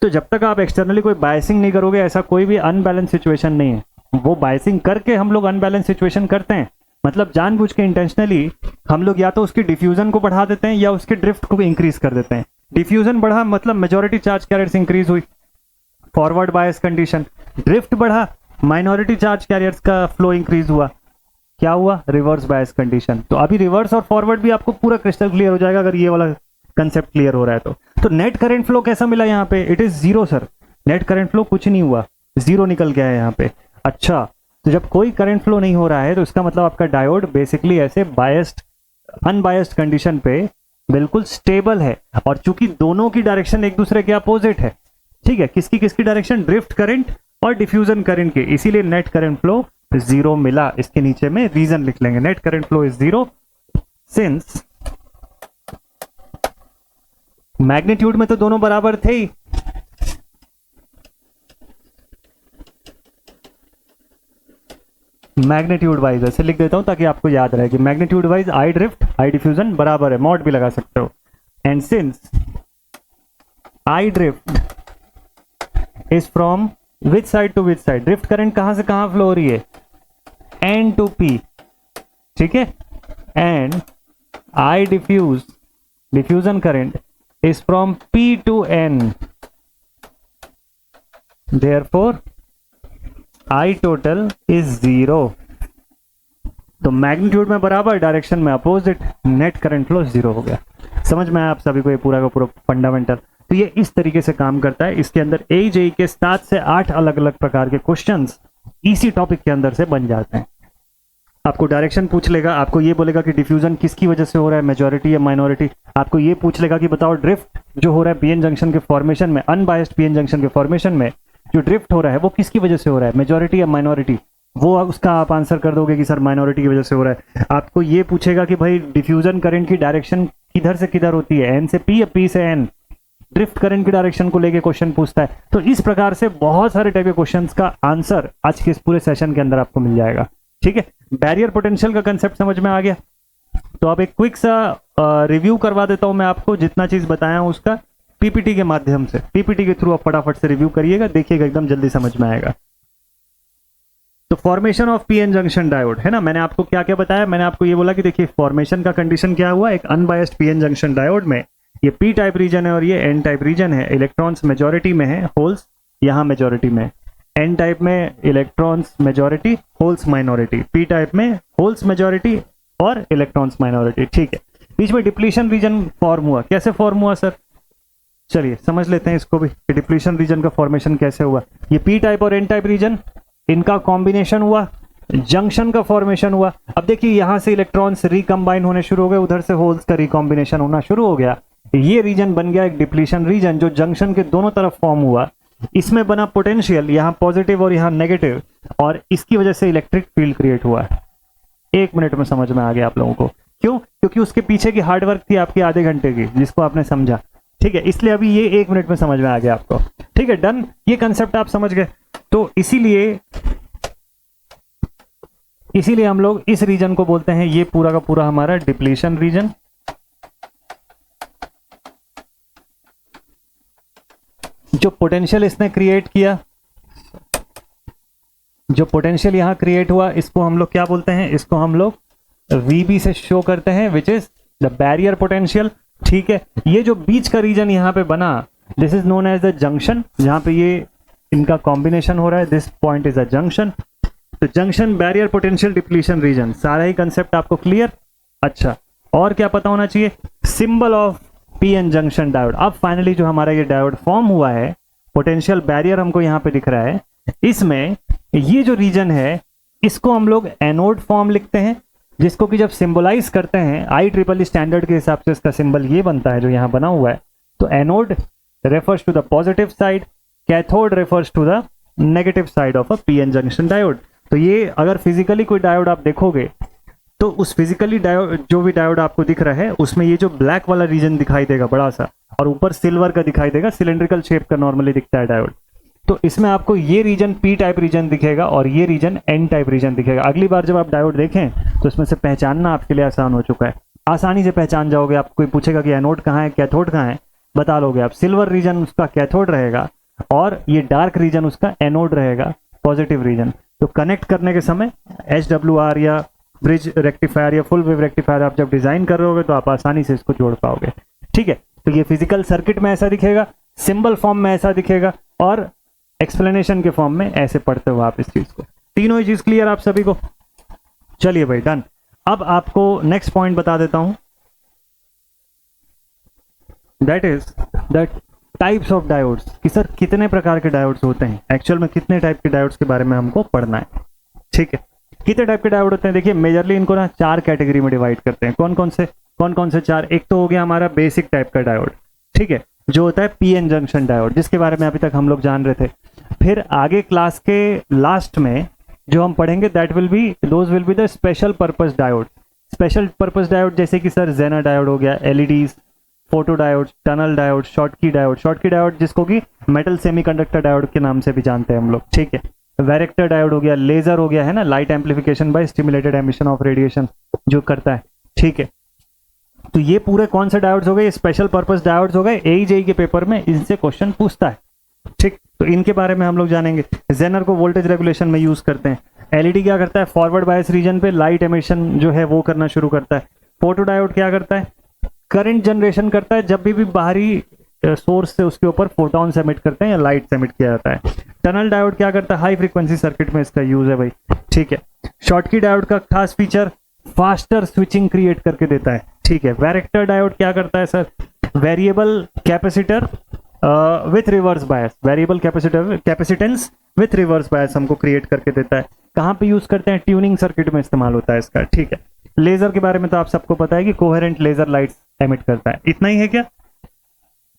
तो जब तक आप एक्सटर्नली कोई बायसिंग नहीं करोगे, ऐसा कोई भी अनबैलेंस सिचुएशन नहीं है। वो बायसिंग करके हम लोग अनबैलेंस सिचुएशन करते हैं, मतलब जानबूझ के इंटेंशनली हम लोग या तो उसकी डिफ्यूजन को बढ़ा देते हैं या उसके ड्रिफ्ट को इंक्रीज कर देते हैं। डिफ्यूजन बढ़ा मतलब मेजॉरिटी चार्ज कैरियर्स इंक्रीज हुई, फॉरवर्ड बायस कंडीशन। ड्रिफ्ट बढ़ा, माइनॉरिटी चार्ज कैरियर्स का फ्लो इंक्रीज हुआ, क्या हुआ, रिवर्स बायस कंडीशन। तो अभी रिवर्स और फॉरवर्ड भी आपको पूरा क्रिस्टल क्लियर हो जाएगा अगर ये वाला कंसेप्ट क्लियर हो रहा है तो नेट करंट फ्लो कैसा मिला यहाँ पे, it is zero sir. Net current flow कुछ नहीं हुआ, जीरो निकल गया है यहाँ पे। अच्छा, तो जब कोई करंट फ्लो नहीं हो रहा है तो इसका मतलब आपका डायोड बेसिकली ऐसे बायस्ड अनबायस्ड कंडीशन पे बिल्कुल स्टेबल है। और चूंकि दोनों की डायरेक्शन एक दूसरे के अपोजिट है, ठीक है, किसकी डायरेक्शन, ड्रिफ्ट करंट और डिफ्यूजन करंट के, इसीलिए नेट करंट फ्लो जीरो मिला। इसके नीचे में रीजन लिख लेंगे, net current flow is zero since magnitude में तो दोनों बराबर थे ही। मैग्नीट्यूड वाइज ऐसे लिख देता हूं ताकि आपको याद रहे कि magnitude wise I drift I diffusion बराबर है, मॉड भी लगा सकते हो। And since I drift is from which side to which side, drift current कहां से कहां फ्लो हो रही है, एन टू पी, ठीक है। And I diffusion current is from P to N, therefore I total is zero। तो magnitude में बराबर, डायरेक्शन में opposite, net current flow zero हो गया। समझ में आया आप सभी को ये पूरा का पूरा फंडामेंटल? तो ये इस तरीके से काम करता है। इसके अंदर AJE के 7 से 8 अलग अलग प्रकार के क्वेश्चंस इसी टॉपिक के अंदर से बन जाते हैं। आपको डायरेक्शन पूछ लेगा, आपको ये बोलेगा कि डिफ्यूजन किसकी वजह से हो रहा है, मेजॉरिटी या माइनॉरिटी। आपको ये पूछ लेगा कि बताओ ड्रिफ्ट जो हो रहा है पीएन जंक्शन के फॉर्मेशन में, अनबायस्ड पीएन जंक्शन के फॉर्मेशन में जो ड्रिफ्ट हो रहा है वो किसकी वजह से हो रहा है, मेजॉरिटी या माइनॉरिटी। वो उसका आप आंसर कर दोगे कि सर माइनॉरिटी की वजह से हो रहा है। आपको ये पूछेगा कि भाई डिफ्यूजन करंट की डायरेक्शन किधर से किधर होती है, एन से पी या पी से एन। ड्रिफ्ट करंट की डायरेक्शन को लेके क्वेश्चन पूछता है। तो इस प्रकार से बहुत सारे टाइप के क्वेश्चंस का आंसर आज के इस पूरे सेशन के अंदर आपको मिल जाएगा। ठीक है, बैरियर पोटेंशियल का कंसेप्ट समझ में आ गया। तो अब एक क्विक सा रिव्यू करवा देता हूं मैं आपको, जितना चीज बताया हूं उसका पीपीटी के माध्यम से। पीपीटी के थ्रू आप फटाफट से रिव्यू करिएगा, देखिएगा एकदम जल्दी समझ में आएगा। तो formation of PN junction diode है ना, मैंने आपको क्या क्या बताया। मैंने आपको ये बोला कि देखिए फॉर्मेशन का कंडीशन क्या हुआ, एक अनबायस्ड पीएन जंक्शन डायोड में ये पी टाइप रीजन है और ये एन टाइप रीजन है। इलेक्ट्रॉन्स मेजॉरिटी में है, होल्स यहाँ मेजॉरिटी में। एन टाइप में electrons majority, holes minority. P type में होल्स मेजॉरिटी और इलेक्ट्रॉन्स माइनॉरिटी। ठीक है, बीच में डिप्लीशन रीजन फॉर्म हुआ। कैसे फॉर्म हुआ सर, चलिए समझ लेते हैं इसको भी कि डिप्लीशन रीजन का फॉर्मेशन कैसे हुआ। ये पी टाइप और एन टाइप रीजन, इनका कॉम्बिनेशन हुआ, जंक्शन का फॉर्मेशन हुआ। अब देखिए यहां से इलेक्ट्रॉन्स रिकंबाइन होने शुरू हो गए, उधर से होल्स का रिकॉम्बिनेशन होना शुरू हो गया। ये रीजन बन गया एक डिप्लीशन रीजन जो जंक्शन के दोनों तरफ फॉर्म हुआ। इसमें बना पोटेंशियल, यहाँ पॉजिटिव और यहाँ नेगेटिव, और इसकी वजह से इलेक्ट्रिक फील्ड क्रिएट हुआ है। 1 मिनट में समझ में आ गया आप लोगों को। क्यों? क्योंकि उसके पीछे की हार्डवर्क थी आपकी आधे घंटे की, जिसको आपने समझा। ठीक है, इसलिए अभी ये 1 मिनट में समझ में आ गया आपको। ठीक है, डन, ये कंसेप्ट आप समझ गए। तो इसीलिए हम लोग इस रीजन को बोलते हैं, ये पूरा का पूरा हमारा डिप्लीशन रीजन। जो पोटेंशियल इसने क्रिएट किया, जो पोटेंशियल यहां क्रिएट हुआ, इसको हम लोग क्या बोलते हैं, इसको हम लोग VB से शो करते हैं, which is the barrier potential. ठीक है, ये जो बीच का रीजन यहां पे बना, this is known as the junction, जहां पे ये इनका कॉम्बिनेशन हो रहा है, this point is a junction. तो junction, barrier potential, depletion region, सारा ही कंसेप्ट आपको क्लियर। अच्छा, और क्या पता होना चाहिए, symbol of PN junction diode. अब फाइनली जो हमारा ये डायोड फॉर्म हुआ है, पोटेंशियल बैरियर हमको यहाँ पे दिख रहा है, इसमें ये जो रीजन है इसको हम लोग एनोड फॉर्म लिखते हैं, जिसको कि जब सिंबलाइज करते हैं IEEE स्टैंडर्ड के हिसाब से इसका सिंबल ये बनता है जो यहाँ बना हुआ है। तो anode refers to the positive side, cathode refers to the negative side of a PN junction diode. तो ये अगर फिजिकली कोई डायोड आप देखोगे तो उस फिजिकली डायोड, जो भी डायोड आपको दिख रहा है, उसमें ये जो ब्लैक वाला रीजन दिखाई देगा बड़ा सा, और ऊपर सिल्वर का दिखाई देगा, सिलेंड्रिकल शेप का नॉर्मली दिखता है डायोड। तो इसमें आपको ये रीजन पी टाइप रीजन दिखेगा और ये रीजन एन टाइप रीजन दिखेगा। अगली बार जब आप डायोड देखें तो इसमें से पहचानना आपके लिए आसान हो चुका है, आसानी से पहचान जाओगे। आप कोई पूछेगा कि एनोड कहाँ है, कैथोड कहाँ है, बता लोगे आप। सिल्वर रीजन उसका कैथोड रहेगा और ये डार्क रीजन उसका एनोड रहेगा, पॉजिटिव रीजन। तो कनेक्ट करने के समय HWR या ब्रिज रेक्टिफायर या फुल वेव रेक्टिफायर आप जब डिजाइन कर रहे होगे तो आप आसानी से इसको जोड़ पाओगे। ठीक है, तो ये फिजिकल सर्किट में ऐसा दिखेगा, सिंबल फॉर्म में ऐसा दिखेगा, और एक्सप्लेनेशन के फॉर्म में ऐसे पढ़ते हो आप इस चीज को। तीनों ही चीज क्लियर आप सभी को? चलिए भाई, डन। अब आपको नेक्स्ट पॉइंट बता देता हूं, that is that types of diodes, कि सर कितने प्रकार के डायोड्स होते हैं, एक्चुअल में कितने टाइप के डायोड्स के बारे में हमको पढ़ना है। ठीक है, कितने टाइप के डायोड होते हैं? देखिए मेजरली इनको ना 4 कैटेगरी में डिवाइड करते हैं। कौन कौन से 4? एक तो हो गया हमारा बेसिक टाइप का डायोड, ठीक है, जो होता है पीएन जंक्शन डायोड, जिसके बारे में अभी तक हम लोग जान रहे थे। फिर आगे क्लास के लास्ट में जो हम पढ़ेंगे, those will be the special purpose diode. Special purpose diode जैसे कि सर जेनर डायोड हो गया, LEDs, photo diode, tunnel diode, Schottky diode जिसको कि मेटल सेमीकंडक्टर डायोड के नाम से भी जानते हैं हम लोग। ठीक है, वैरेक्टर डायोड हो गया, लेजर हो गया, है ना, light amplification by stimulated emission of radiation जो करता है। ठीक है, तो ये पूरे कौन से डायोड्स हो गए? स्पेशल पर्पस डायोड्स हो गए। AEJE के पेपर में इनसे क्वेश्चन पूछता है। ठीक, तो इनके बारे में हम लोग जानेंगे। जेनर को वोल्टेज रेगुलेशन में यूज करते हैं। LED क्या करता है? फॉरवर्ड बायस रीजन पे लाइट एमिशन जो है वो करना शुरू करता है। फोटो डायोड क्या करता है? करंट जनरेशन करता है जब भी बाहरी सोर्स से उसके ऊपर फोटॉन्स एमिट करते हैं या लाइट एमिट किया जाता है। टनल डायोड क्या करता है? हाई फ्रीक्वेंसी सर्किट में इसका यूज है भाई। ठीक है, शॉर्टकी डायोड का खास फीचर, फास्टर स्विचिंग क्रिएट करके देता है। ठीक है, वैरेक्टर डायोड क्या करता है sir? Variable capacitor with reverse bias, variable capacitor capacitance with reverse bias हमको क्रिएट करके देता है। कहाँ पे यूज करते हैं? ट्यूनिंग सर्किट में इस्तेमाल होता है इसका। ठीक है, लेजर के बारे में तो आप सबको पता है कि कोहेरेंट लेजर लाइट्स एमिट करता है। इतना ही है क्या?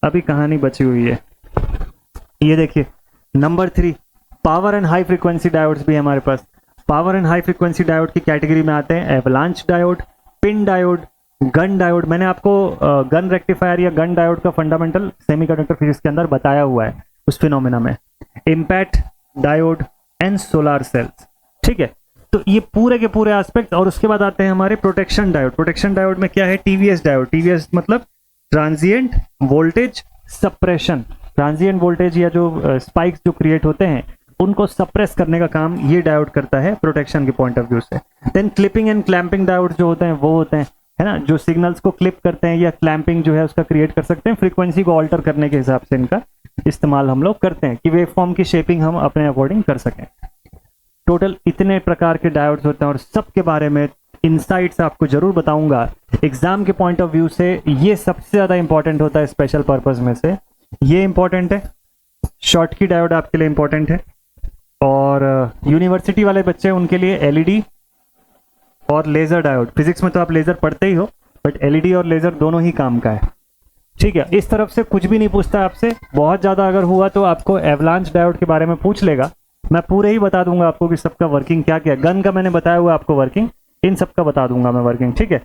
अभी कहानी बची हुई है। ये देखिए number 3, power and high frequency diodes भी हमारे पास। Power and high frequency diode की कैटेगरी में आते हैं avalanche diode, PIN diode, Gunn diode. मैंने आपको गन रेक्टिफायर या गन डायोड का फंडामेंटल सेमीकंडक्टर फिजिक्स के अंदर बताया हुआ है उस फिनोमेना में। Impact diode and solar cells. ठीक है, तो ये पूरे के पूरे एस्पेक्ट। और उसके बाद आते हैं हमारे प्रोटेक्शन डायोड। प्रोटेक्शन डायोड में क्या है? TVS diode. टीवीएस मतलब transient voltage suppression. Transient voltage या जो स्पाइक्स जो क्रिएट होते हैं उनको सप्रेस करने का काम ये डायोड करता है प्रोटेक्शन के पॉइंट ऑफ व्यू से। Then clipping and clamping diode जो होते हैं वो होते हैं, है ना, जो सिग्नल्स को क्लिप करते हैं या क्लैंपिंग जो है उसका क्रिएट कर सकते हैं। फ्रीक्वेंसी को ऑल्टर करने के हिसाब से इनका इस्तेमाल हम लोग करते हैं कि वेव फॉर्म की शेपिंग हम अपने अकॉर्डिंग कर सकें। टोटल इतने प्रकार के डायोड्स होते हैं और सबके बारे में इनसाइट्स आपको जरूर बताऊंगा। एग्जाम के पॉइंट ऑफ व्यू से ये सबसे ज्यादा इंपॉर्टेंट होता है स्पेशल पर्पस में से। ये इंपॉर्टेंट है, शॉर्टकी डायोड आपके लिए इंपॉर्टेंट है, और यूनिवर्सिटी वाले बच्चे उनके लिए एलईडी और लेजर डायोड। फिजिक्स में तो आप लेजर पढ़ते ही हो, बट एलईडी और लेजर दोनों ही काम का है। ठीक है, इस तरफ से कुछ भी नहीं पूछता आपसे। बहुत ज्यादा अगर हुआ तो आपको एवलांच डायोड के बारे में पूछ लेगा। मैं पूरे ही बता दूंगा आपको कि सबका वर्किंग क्या क्या है। गन का मैंने बताया हुआ आपको वर्किंग, इन सबका बता दूंगा मैं वर्किंग। ठीक है,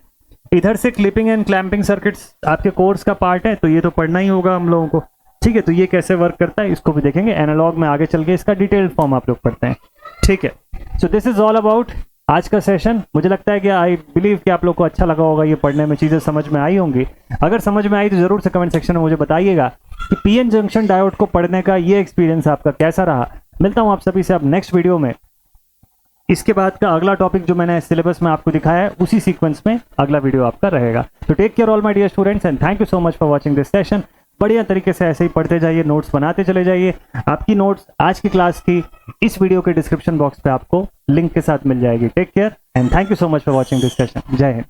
इधर से क्लिपिंग एंड क्लैंपिंग सर्किट्स आपके कोर्स का पार्ट है, तो ये तो पढ़ना ही होगा हम लोगों को। ठीक है, तो ये कैसे वर्क करता है इसको भी देखेंगे एनालॉग में, आगे चल के इसका डिटेल्ड फॉर्म आप लोग पढ़ते हैं। ठीक है, so this is all about आज का सेशन। मुझे लगता है कि आई बिलीव कि आप लोग को अच्छा लगा होगा, ये पढ़ने में चीजें समझ में आई होंगी। अगर समझ में आई तो जरूर से कमेंट सेक्शन में मुझे बताइएगा कि पीएन जंक्शन डायोड को पढ़ने का ये एक्सपीरियंस आपका कैसा रहा। मिलता हूं आप सभी से अब नेक्स्ट वीडियो में। इसके बाद का अगला टॉपिक जो मैंने सिलेबस में आपको दिखाया है उसी सीक्वेंस में अगला वीडियो आपका रहेगा। तो take care all my dear students and thank you so much for watching this session. बढ़िया तरीके से ऐसे ही पढ़ते जाइए, नोट्स बनाते चले जाइए। आपकी नोट्स आज की क्लास की इस वीडियो के डिस्क्रिप्शन बॉक्स पे आपको लिंक के साथ मिल जाएगी। Take care and thank you so much for watching this session. जय हिंद।